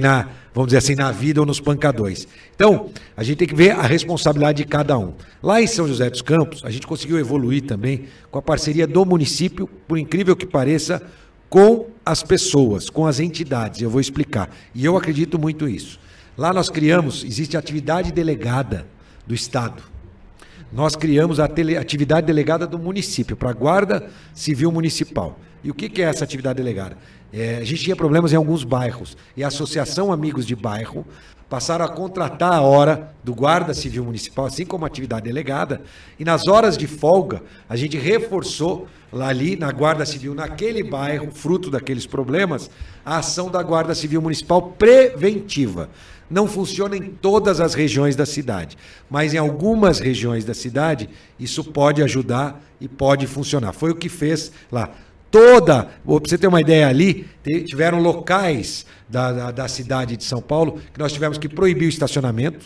Speaker 3: vamos dizer assim, na vida ou nos pancadões. Então, a gente tem que ver a responsabilidade de cada um. Lá em São José dos Campos, a gente conseguiu evoluir também com a parceria do município, por incrível que pareça, com as pessoas, com as entidades. Eu vou explicar. E eu acredito muito nisso. Lá nós existe a atividade delegada do Estado. Nós criamos a atividade delegada do município, para a Guarda Civil Municipal. E o que é essa atividade delegada? A gente tinha problemas em alguns bairros, e a Associação Amigos de Bairro passaram a contratar a hora do Guarda Civil Municipal, assim como a atividade delegada, e nas horas de folga, a gente reforçou lá ali na Guarda Civil, naquele bairro, fruto daqueles problemas, a ação da Guarda Civil Municipal preventiva. Não funciona em todas as regiões da cidade, mas em algumas regiões da cidade, isso pode ajudar e pode funcionar. Foi o que fez lá. Para você ter uma ideia ali, tiveram locais da cidade de São Paulo que nós tivemos que proibir o estacionamento,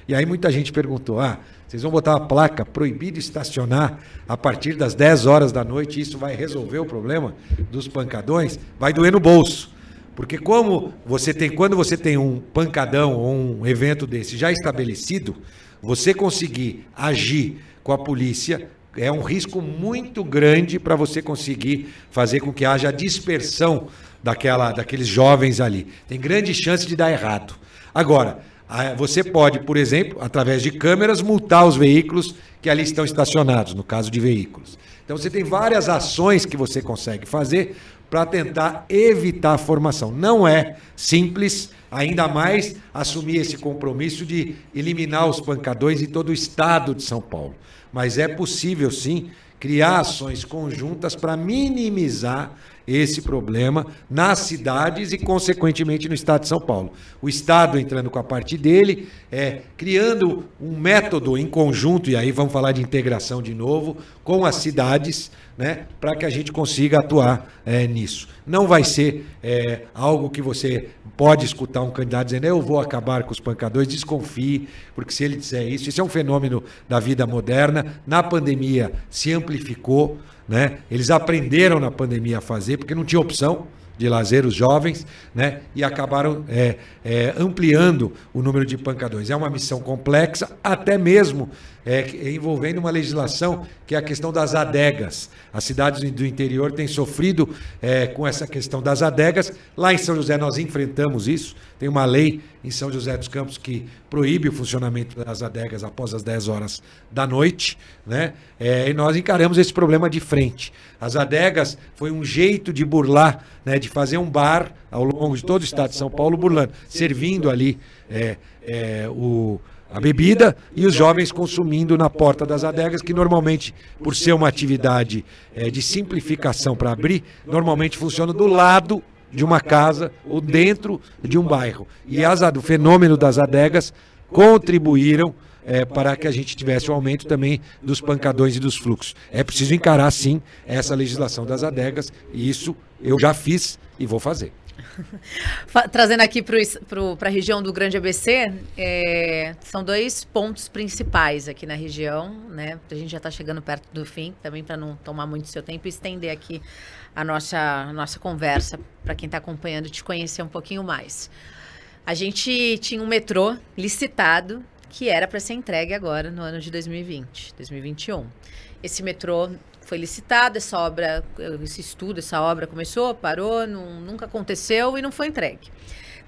Speaker 3: E aí muita gente perguntou, vocês vão botar uma placa proibido estacionar a partir das 10 horas da noite, isso vai resolver o problema dos pancadões? Vai doer no bolso. Porque quando você tem um pancadão ou um evento desse já estabelecido, você conseguir agir com a polícia é um risco muito grande para você conseguir fazer com que haja dispersão daqueles jovens ali. Tem grande chance de dar errado. Agora, você pode, por exemplo, através de câmeras, multar os veículos que ali estão estacionados, no caso de veículos. Então você tem várias ações que você consegue fazer para tentar evitar a formação. Não é simples, ainda mais assumir esse compromisso de eliminar os pancadões em todo o estado de São Paulo. Mas é possível, sim, criar ações conjuntas para minimizar esse problema nas cidades e, consequentemente, no estado de São Paulo. O estado entrando com a parte dele, criando um método em conjunto, e aí vamos falar de integração de novo, com as cidades, né, para que a gente consiga atuar nisso. Não vai ser algo que você pode escutar um candidato dizendo eu vou acabar com os pancadores, desconfie, porque se ele disser isso é um fenômeno da vida moderna, na pandemia se amplificou, né? Eles aprenderam na pandemia a fazer, porque não tinha opção de lazer os jovens, né? E acabaram ampliando o número de pancadões. É uma missão complexa, até mesmo envolvendo uma legislação que é a questão das adegas. As cidades do interior têm sofrido com essa questão das adegas. Lá em São José nós enfrentamos isso. Tem uma lei em São José dos Campos que proíbe o funcionamento das adegas após as 10 horas da noite, né? E nós encaramos esse problema de frente. As adegas foi um jeito de burlar, né, de fazer um bar ao longo de todo o estado de São Paulo, burlando, servindo ali a bebida e os jovens consumindo na porta das adegas, que normalmente, por ser uma atividade de simplificação para abrir, normalmente funciona do lado de uma casa ou dentro de um bairro. E o fenômeno das adegas contribuíram para que a gente tivesse o aumento também dos pancadões e dos fluxos. É preciso encarar, sim, essa legislação das adegas, e isso eu já fiz e vou fazer.
Speaker 2: Trazendo aqui para a região do Grande ABC, são 2 pontos principais aqui na região, né? A gente já está chegando perto do fim, também para não tomar muito seu tempo e estender aqui a nossa conversa para quem está acompanhando, te conhecer um pouquinho mais. A gente tinha um metrô licitado que era para ser entregue agora no ano de 2021. Esse metrô foi licitado, essa obra começou, parou, nunca aconteceu e não foi entregue.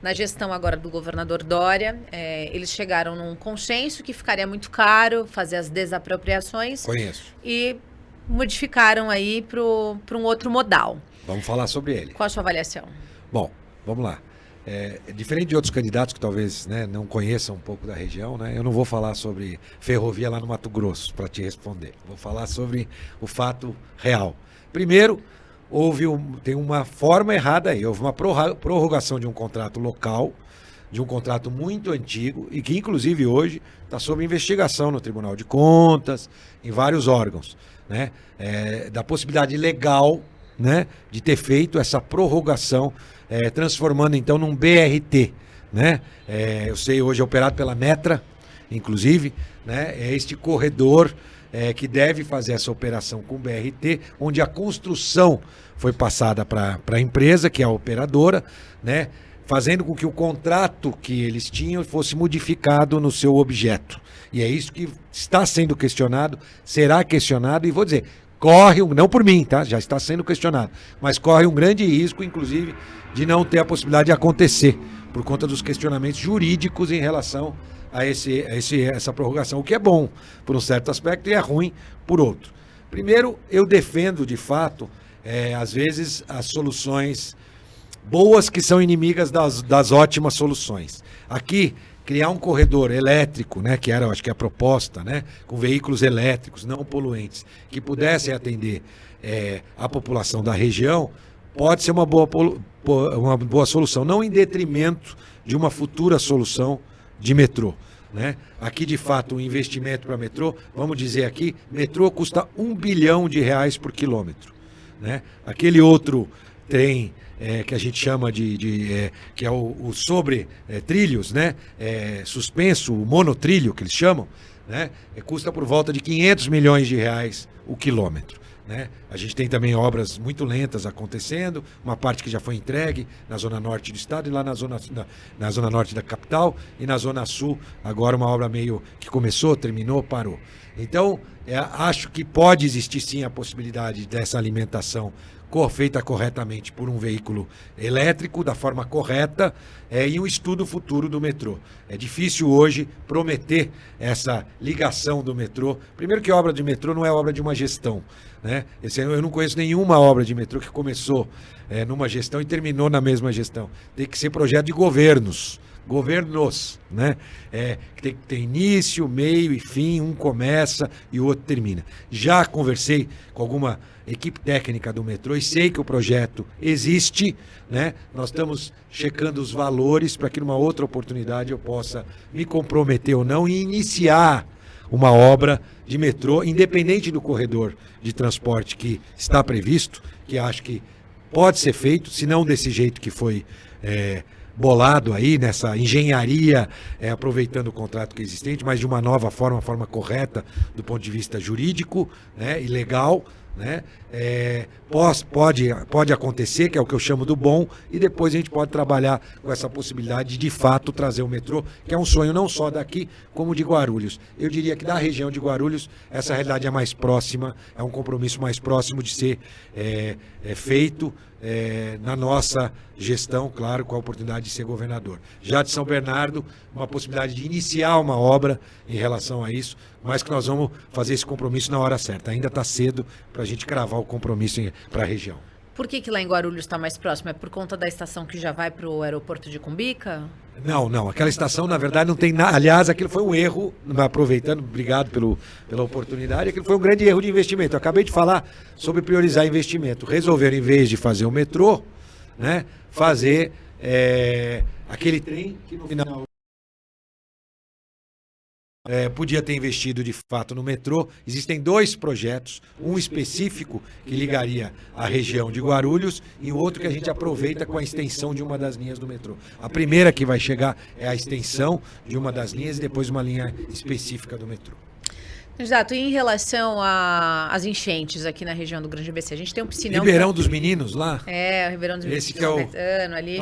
Speaker 2: Na gestão agora do governador Dória, eles chegaram num consenso que ficaria muito caro fazer as desapropriações.
Speaker 3: Conheço.
Speaker 2: E modificaram aí para um outro modal.
Speaker 3: Vamos falar sobre ele.
Speaker 2: Qual a sua avaliação?
Speaker 3: Bom, vamos lá. Diferente de outros candidatos que talvez, né, não conheçam um pouco da região, né, eu não vou falar sobre ferrovia lá no Mato Grosso para te responder. Vou falar sobre o fato real. Primeiro, tem uma forma errada aí. Houve uma prorrogação de um contrato local, de um contrato muito antigo e que, inclusive, hoje está sob investigação no Tribunal de Contas, em vários órgãos, né, da possibilidade legal, né, de ter feito essa prorrogação, transformando então num BRT, né? Eu sei, hoje é operado pela Metra, inclusive, né? É este corredor que deve fazer essa operação com BRT, onde a construção foi passada para a empresa, que é a operadora, né? Fazendo com que o contrato que eles tinham fosse modificado no seu objeto. E é isso que está sendo questionado, será questionado, e vou dizer, não por mim, tá? Já está sendo questionado, mas corre um grande risco, inclusive, de não ter a possibilidade de acontecer, por conta dos questionamentos jurídicos em relação a essa prorrogação, o que é bom por um certo aspecto e é ruim por outro. Primeiro, eu defendo, de fato, às vezes, as soluções boas que são inimigas das ótimas soluções. Aqui, criar um corredor elétrico, né, que era, acho que a proposta, né, com veículos elétricos não poluentes, que pudessem atender a população da região, pode ser uma boa solução, não em detrimento de uma futura solução de metrô, né? Aqui, de fato, um investimento para metrô, vamos dizer aqui, metrô custa R$1 bilhão por quilômetro, né? Aquele outro trem que a gente chama que é o sobre trilhos, né? Suspenso, o monotrilho que eles chamam, né? Custa por volta de 500 milhões de reais o quilômetro. Né? A gente tem também obras muito lentas acontecendo, uma parte que já foi entregue na zona norte do estado e lá na zona norte da capital, e na zona sul, agora uma obra meio que começou, terminou, parou. Então, acho que pode existir sim a possibilidade dessa alimentação feita corretamente por um veículo elétrico, da forma correta, e um estudo futuro do metrô. É difícil hoje prometer essa ligação do metrô. Primeiro que a obra de metrô não é obra de uma gestão, né? Eu não conheço nenhuma obra de metrô que começou numa gestão e terminou na mesma gestão. Tem que ser projeto de governos, né? Que tem que ter início, meio e fim, um começa e o outro termina. Já conversei com alguma equipe técnica do metrô e sei que o projeto existe, né? Nós estamos checando os valores para que numa outra oportunidade eu possa me comprometer ou não e iniciar uma obra de metrô, independente do corredor de transporte que está previsto, que acho que pode ser feito, se não desse jeito que foi bolado aí, nessa engenharia, aproveitando o contrato que é existente, mas de uma nova forma, uma forma correta do ponto de vista jurídico, né, e legal, né? Pode acontecer, que é o que eu chamo do bom, e depois a gente pode trabalhar com essa possibilidade de fato trazer o metrô, que é um sonho não só daqui, como de Guarulhos. Eu diria que da região de Guarulhos, essa realidade é mais próxima, é um compromisso mais próximo de ser feito na nossa gestão, claro, com a oportunidade de ser governador. Já de São Bernardo, uma possibilidade de iniciar uma obra em relação a isso, mas que nós vamos fazer esse compromisso na hora certa. Ainda está cedo para a gente cravar o compromisso para a região.
Speaker 2: Por que lá em Guarulhos está mais próximo? É por conta da estação que já vai para o aeroporto de Cumbica?
Speaker 3: Não. Aquela estação, na verdade, não tem nada. Aliás, aquilo foi um erro, aproveitando, obrigado pela oportunidade, aquilo foi um grande erro de investimento. Eu acabei de falar sobre priorizar investimento. Resolveram, em vez de fazer o metrô, né, fazer aquele trem que no final podia ter investido de fato no metrô. Existem 2 projetos, um específico que ligaria a região de Guarulhos e o outro que a gente aproveita com a extensão de uma das linhas do metrô. A primeira que vai chegar é a extensão de uma das linhas e depois uma linha específica do metrô.
Speaker 2: Exato. E em relação às enchentes aqui na região do Grande ABC, a gente tem um piscinão...
Speaker 3: Ribeirão dos Meninos lá?
Speaker 2: O Ribeirão dos Meninos.
Speaker 3: Esse que é o
Speaker 2: ali.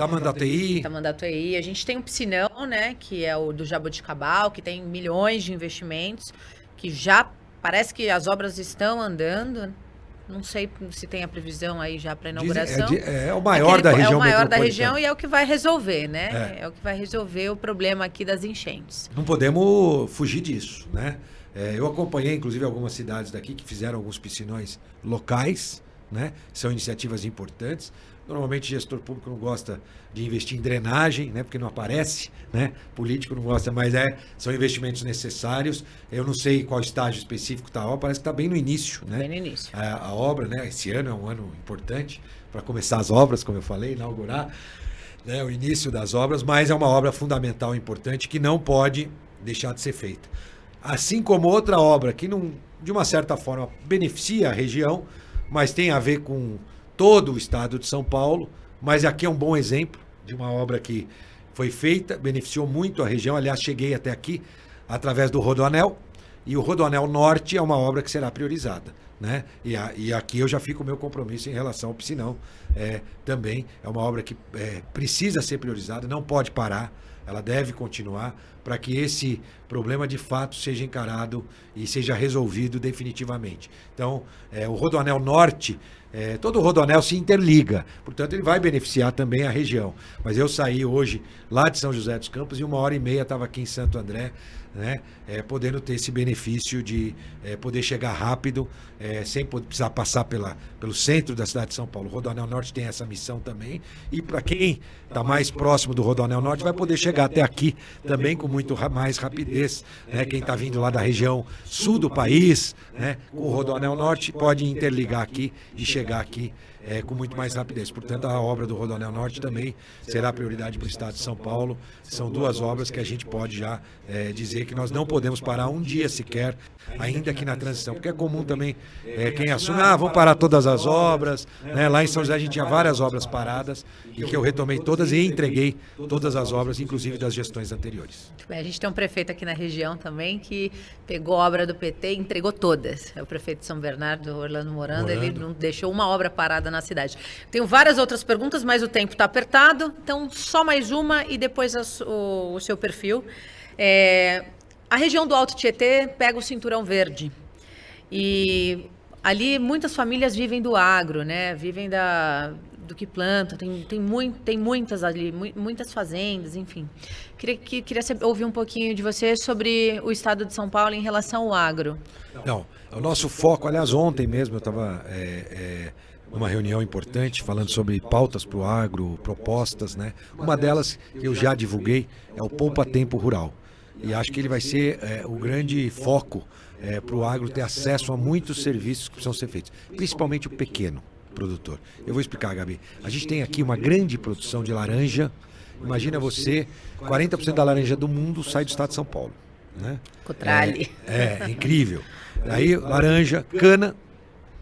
Speaker 3: Tamanduateí.
Speaker 2: A gente tem um piscinão, né, que é o do Jaboticabal, que tem milhões de investimentos, que já parece que as obras estão andando. Não sei se tem a previsão aí já para inauguração.
Speaker 3: É o maior da região.
Speaker 2: É o maior da região e é o que vai resolver, né? É o que vai resolver o problema aqui das enchentes.
Speaker 3: Não podemos fugir disso, né? Eu acompanhei, inclusive, algumas cidades daqui que fizeram alguns piscinões locais, né? São iniciativas importantes. Normalmente, gestor público não gosta de investir em drenagem, né? Porque não aparece, né? Político não gosta, mas são investimentos necessários. Eu não sei qual estágio específico está a obra, parece que está bem no início, né?
Speaker 2: Bem no início.
Speaker 3: A obra, né? Esse ano é um ano importante para começar as obras, como eu falei, inaugurar, né? O início das obras, mas é uma obra fundamental, importante, que não pode deixar de ser feita. Assim como outra obra que, de uma certa forma, beneficia a região, mas tem a ver com todo o estado de São Paulo, mas aqui é um bom exemplo de uma obra que foi feita, beneficiou muito a região. Aliás, cheguei até aqui através do Rodoanel, e o Rodoanel Norte é uma obra que será priorizada, né? E aqui eu já fico o meu compromisso em relação ao piscinão. Também é uma obra que precisa ser priorizada, não pode parar, ela deve continuar para que esse problema de fato seja encarado e seja resolvido definitivamente. Então, o Rodoanel Norte, todo o Rodoanel se interliga, portanto ele vai beneficiar também a região. Mas eu saí hoje lá de São José dos Campos e 1h30 estava aqui em Santo André, né, podendo ter esse benefício de poder chegar rápido, sem precisar passar pelo centro da cidade de São Paulo. O Rodoanel Norte tem essa missão também, e para quem está mais próximo do Rodoanel Norte vai poder chegar até aqui também com muito mais rapidez, né? Quem está vindo lá da região sul do país, né, com o Rodoanel Norte pode interligar aqui e chegar aqui com muito mais rapidez. Portanto, a obra do Rodoanel Norte também será prioridade para o Estado de São Paulo. São 2 obras que a gente pode já dizer que nós não podemos parar um dia sequer, ainda aqui na transição, porque é comum também quem assume, vão parar todas as obras, né? Lá em São José a gente tinha várias obras paradas e que eu retomei todas e entreguei todas as obras, inclusive das gestões anteriores.
Speaker 2: Muito bem, a gente tem um prefeito aqui na região também que pegou a obra do PT e entregou todas. É o prefeito de São Bernardo, Orlando Morando, ele não deixou uma obra parada na cidade. Tenho várias outras perguntas, mas o tempo está apertado, então só mais uma e depois o seu perfil. A região do Alto Tietê pega o Cinturão Verde e ali muitas famílias vivem do agro, né? Vivem do que plantam, tem muitas ali, muitas fazendas, enfim. Queria ouvir um pouquinho de você sobre o estado de São Paulo em relação ao agro.
Speaker 3: Não, o nosso foco, aliás, ontem mesmo eu estava numa reunião importante falando sobre pautas para o agro, propostas, né? Uma delas que eu já divulguei é o Poupa Tempo Rural. E acho que ele vai ser o grande foco para o agro ter acesso a muitos serviços que precisam ser feitos, principalmente o pequeno produtor. Eu vou explicar, Gabi. A gente tem aqui uma grande produção de laranja. Imagina você, 40% da laranja do mundo sai do estado de São Paulo, né?
Speaker 2: Cotrale.
Speaker 3: É incrível. Aí laranja, cana,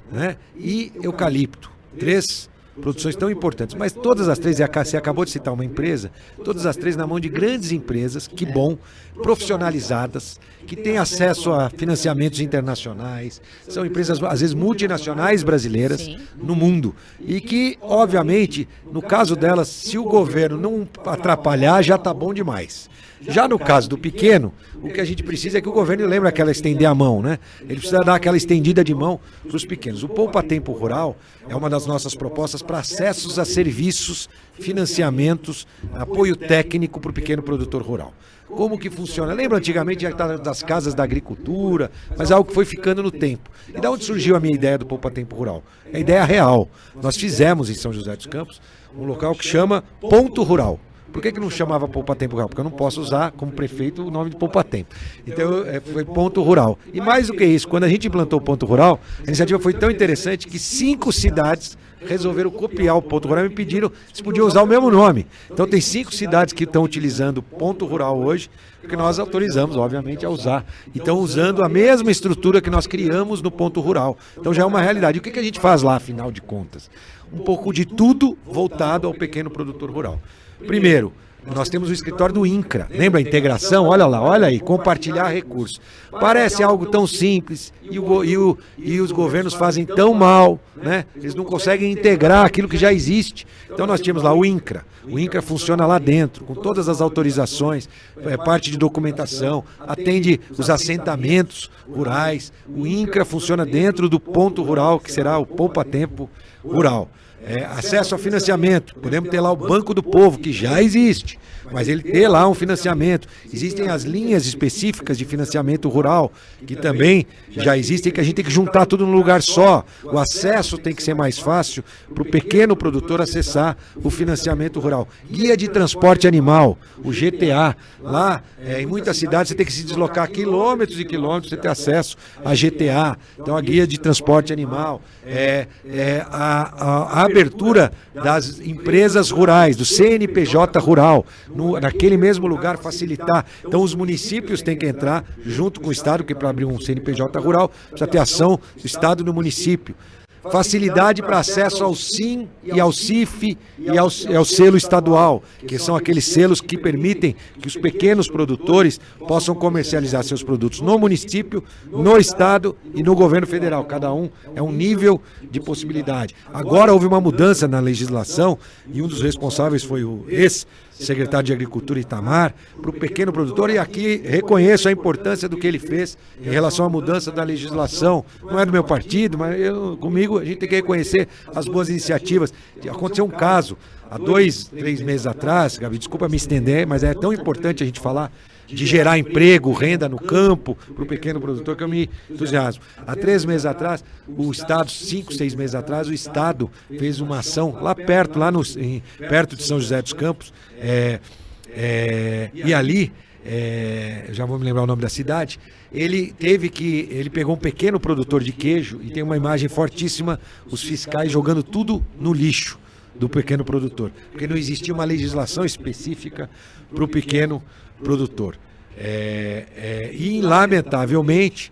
Speaker 3: né? E eucalipto. 3 produções tão importantes, mas todas as 3, você acabou de citar uma empresa, todas as 3 na mão de grandes empresas, que bom, profissionalizadas, que têm acesso a financiamentos internacionais, são empresas às vezes multinacionais brasileiras
Speaker 2: Sim.
Speaker 3: no mundo, e que, obviamente, no caso delas, se o governo não atrapalhar, já está bom demais. Já no caso do pequeno, o que a gente precisa é que o governo lembre aquela estender a mão, né? Ele precisa dar aquela estendida de mão para os pequenos. O Poupa Tempo Rural é uma das nossas propostas para acessos a serviços, financiamentos, apoio técnico para o pequeno produtor rural. Como que funciona? Lembra antigamente já das casas da agricultura, mas algo que foi ficando no tempo. E da onde surgiu a minha ideia do Poupa Tempo Rural? É a ideia real. Nós fizemos em São José dos Campos um local que chama Ponto Rural. Por que não chamava Poupa Tempo Rural? Porque eu não posso usar como prefeito o nome de Poupa Tempo. Então foi Ponto Rural. E mais do que isso, quando a gente implantou o Ponto Rural, a iniciativa foi tão interessante que 5 cidades resolveram copiar o Ponto Rural e me pediram se podiam usar o mesmo nome. Então tem 5 cidades que estão utilizando o Ponto Rural hoje, porque nós autorizamos, obviamente, a usar. E estão usando a mesma estrutura que nós criamos no Ponto Rural. Então já é uma realidade. E o que a gente faz lá, afinal de contas? Um pouco de tudo voltado ao pequeno produtor rural. Primeiro, nós temos o escritório do INCRA. Lembra a integração? Olha lá, olha aí, compartilhar recursos. Parece algo tão simples e os governos fazem tão mal, né? Eles não conseguem integrar aquilo que já existe. Então nós tínhamos lá o INCRA. O INCRA funciona lá dentro, com todas as autorizações, parte de documentação, atende os assentamentos rurais. O INCRA funciona dentro do Ponto Rural, que será o Poupa Tempo Rural. Acesso a financiamento, podemos ter lá o Banco do Povo, que já existe, mas ele ter lá um financiamento. Existem as linhas específicas de financiamento rural, que também já existem, que a gente tem que juntar tudo num lugar só. O acesso tem que ser mais fácil para o pequeno produtor acessar o financiamento rural. Guia de transporte animal, o GTA. Lá, em muitas cidades, você tem que se deslocar quilômetros e quilômetros para ter acesso a GTA. Então, a guia de transporte animal. A abertura das empresas rurais, do CNPJ rural, naquele mesmo lugar facilitar. Então os municípios têm que entrar junto com o Estado, porque para abrir um CNPJ rural precisa ter ação do Estado no município. Facilidade para acesso ao SIM e ao CIF e ao selo estadual, que são aqueles selos que permitem que os pequenos produtores possam comercializar seus produtos no município, no estado e no governo federal. Cada um é um nível de possibilidade. Agora houve uma mudança na legislação e um dos responsáveis foi o ex-secretário de Agricultura Itamar, para o pequeno produtor, e aqui reconheço a importância do que ele fez em relação à mudança da legislação. Não é do meu partido, mas comigo a gente tem que reconhecer as boas iniciativas. Aconteceu um caso há 2, 3 meses atrás, Gabi, desculpa me estender, mas é tão importante a gente falar de gerar emprego, renda no campo para o pequeno produtor que eu me entusiasmo. Há 3 meses atrás, o Estado, 5, 6 meses atrás, o Estado fez uma ação lá perto, perto de São José dos Campos, e ali já vou me lembrar o nome da cidade, ele pegou um pequeno produtor de queijo e tem uma imagem fortíssima, os fiscais jogando tudo no lixo do pequeno produtor, porque não existia uma legislação específica para o pequeno produtor. E, lamentavelmente,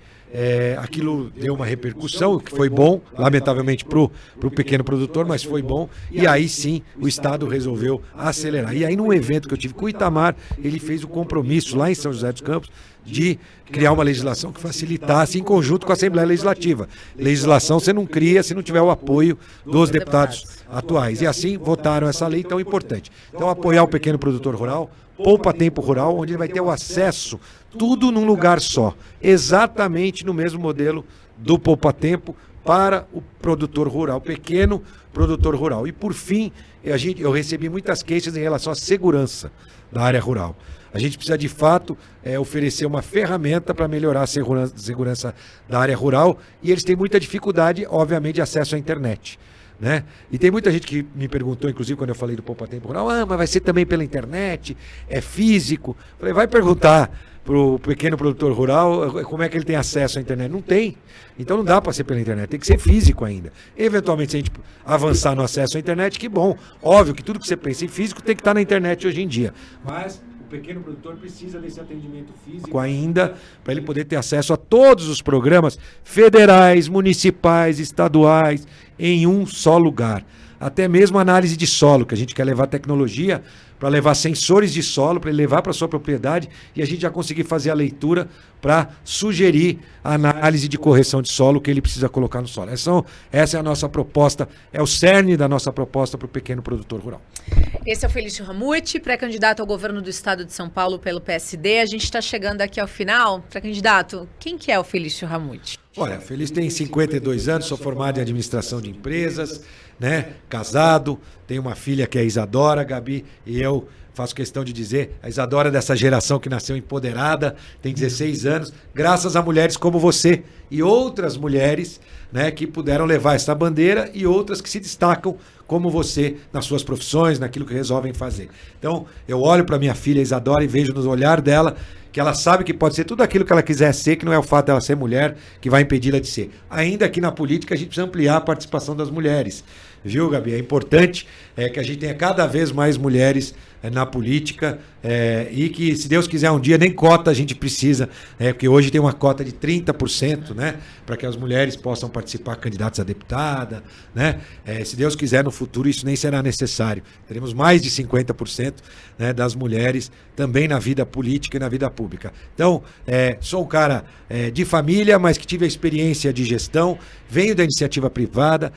Speaker 3: aquilo deu uma repercussão, que foi bom, lamentavelmente para o pequeno produtor, mas foi bom, e aí sim o Estado resolveu acelerar. E aí num evento que eu tive com o Itamar, ele fez o compromisso lá em São José dos Campos de criar uma legislação que facilitasse em conjunto com a Assembleia Legislativa. Legislação você não cria se não tiver o apoio dos deputados atuais. E assim votaram essa lei tão importante. Então apoiar o pequeno produtor rural, Poupa Tempo Rural, onde ele vai ter o acesso, tudo num lugar só, exatamente no mesmo modelo do Poupa Tempo para o produtor rural, pequeno produtor rural. E por fim, eu recebi muitas queixas em relação à segurança da área rural. A gente precisa de fato oferecer uma ferramenta para melhorar a segurança da área rural, e eles têm muita dificuldade, obviamente, de acesso à internet. Né? E tem muita gente que me perguntou, inclusive quando eu falei do Poupa Tempo Rural, mas vai ser também pela internet, é físico. Falei, vai perguntar para o pequeno produtor rural como é que ele tem acesso à internet. Não tem. Então não dá para ser pela internet, tem que ser físico ainda. Eventualmente, se a gente avançar no acesso à internet, que bom. Óbvio que tudo que você pensa em físico tem que estar na internet hoje em dia. Mas o pequeno produtor precisa desse atendimento físico ainda, para ele poder ter acesso a todos os programas federais, municipais, estaduais, em um só lugar. Até mesmo análise de solo, que a gente quer levar tecnologia para levar sensores de solo, para ele levar para a sua propriedade e a gente já conseguir fazer a leitura para sugerir a análise de correção de solo que ele precisa colocar no solo. Essa é a nossa proposta, é o cerne da nossa proposta para o pequeno produtor rural.
Speaker 2: Esse é o Felício Ramute, pré-candidato ao governo do estado de São Paulo pelo PSD. A gente está chegando aqui ao final. Pré-candidato, quem que é o Felício Ramute?
Speaker 3: Olha, Felício tem 52 anos, sou formado em administração de empresas, né? Casado, tenho uma filha que é a Isadora, Gabi, e eu faço questão de dizer, a Isadora é dessa geração que nasceu empoderada, tem 16 anos, graças a mulheres como você e outras mulheres, né, que puderam levar essa bandeira e outras que se destacam como você nas suas profissões, naquilo que resolvem fazer. Então, eu olho para minha filha Isadora e vejo no olhar dela que ela sabe que pode ser tudo aquilo que ela quiser ser, que não é o fato dela ser mulher que vai impedi-la de ser. Ainda que na política a gente precisa ampliar a participação das mulheres. Viu, Gabi? É importante que a gente tenha cada vez mais mulheres na política e que, se Deus quiser, um dia nem cota a gente precisa, porque hoje tem uma cota de 30%, né, para que as mulheres possam participar, candidatas a deputada, né? Se Deus quiser, no futuro isso nem será necessário. Teremos mais de 50%, né, das mulheres também na vida política e na vida pública. Então, sou um cara de família, mas que tive a experiência de gestão, venho da iniciativa privada,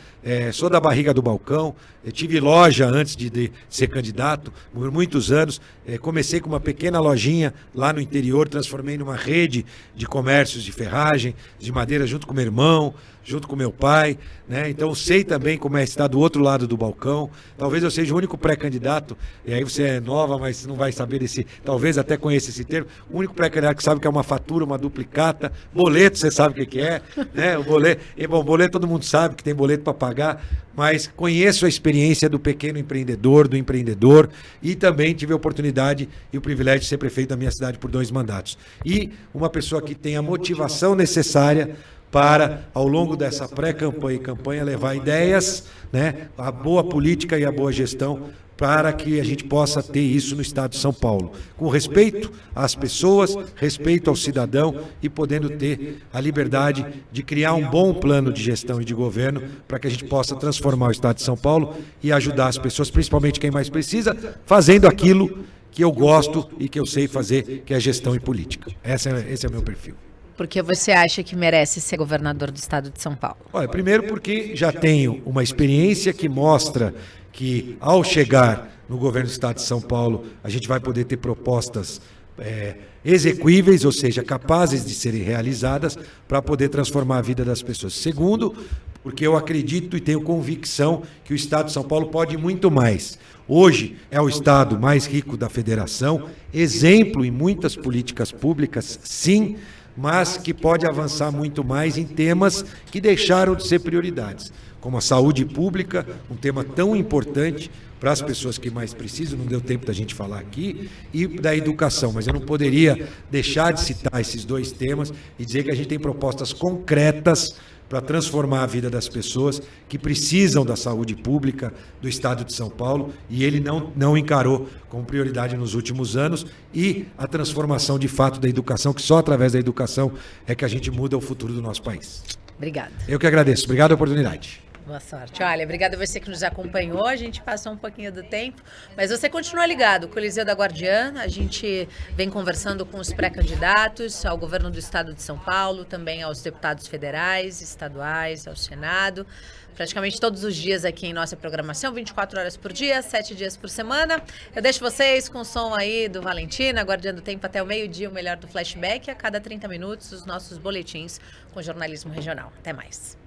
Speaker 3: sou da barriga do balcão, eu tive loja antes de ser candidato, por muitos anos, comecei com uma pequena lojinha lá no interior, transformei numa rede de comércios de ferragem, de madeira, junto com meu irmão, junto com meu pai, né? Então sei também como é estar do outro lado do balcão. Talvez eu seja o único pré-candidato, e aí você é nova, mas não vai saber talvez até conheça esse termo, o único pré-candidato que sabe que é uma fatura, uma duplicata, boleto, você sabe o que é, né? O boleto, boleto todo mundo sabe que tem boleto para pagar, mas conheço a experiência do pequeno empreendedor, do empreendedor, e também tive a oportunidade e o privilégio de ser prefeito da minha cidade por 2 mandatos. E uma pessoa que tem a motivação necessária para, ao longo dessa pré-campanha e campanha, levar ideias, né, a boa política e a boa gestão, para que a gente possa ter isso no estado de São Paulo, com respeito às pessoas, respeito ao cidadão e podendo ter a liberdade de criar um bom plano de gestão e de governo para que a gente possa transformar o estado de São Paulo e ajudar as pessoas, principalmente quem mais precisa, fazendo aquilo que eu gosto e que eu sei fazer, que é gestão e política. Esse é o meu perfil.
Speaker 2: Por que você acha que merece ser governador do estado de São Paulo?
Speaker 3: Olha, primeiro porque já tenho uma experiência que mostra que, ao chegar no governo do estado de São Paulo, a gente vai poder ter propostas execuíveis, ou seja, capazes de serem realizadas para poder transformar a vida das pessoas. Segundo, porque eu acredito e tenho convicção que o estado de São Paulo pode muito mais. Hoje é o estado mais rico da federação, exemplo em muitas políticas públicas, sim, mas que pode avançar muito mais em temas que deixaram de ser prioridades, como a saúde pública, um tema tão importante para as pessoas que mais precisam, não deu tempo da gente falar aqui, e da educação, mas eu não poderia deixar de citar esses dois temas e dizer que a gente tem propostas concretas para transformar a vida das pessoas que precisam da saúde pública do Estado de São Paulo, e ele não encarou como prioridade nos últimos anos, e a transformação de fato da educação, que só através da educação é que a gente muda o futuro do nosso país.
Speaker 2: Obrigada.
Speaker 3: Eu que agradeço. Obrigado pela oportunidade.
Speaker 2: Boa sorte. Olha, obrigada a você que nos acompanhou. A gente passou um pouquinho do tempo, mas você continua ligado. Coliseu da Guardiã, a gente vem conversando com os pré-candidatos ao governo do Estado de São Paulo, também aos deputados federais, estaduais, ao Senado. Praticamente todos os dias aqui em nossa programação, 24 horas por dia, 7 dias por semana. Eu deixo vocês com o som aí do Valentina, Guardiã do Tempo até o meio-dia, o melhor do flashback, a cada 30 minutos, os nossos boletins com jornalismo regional. Até mais.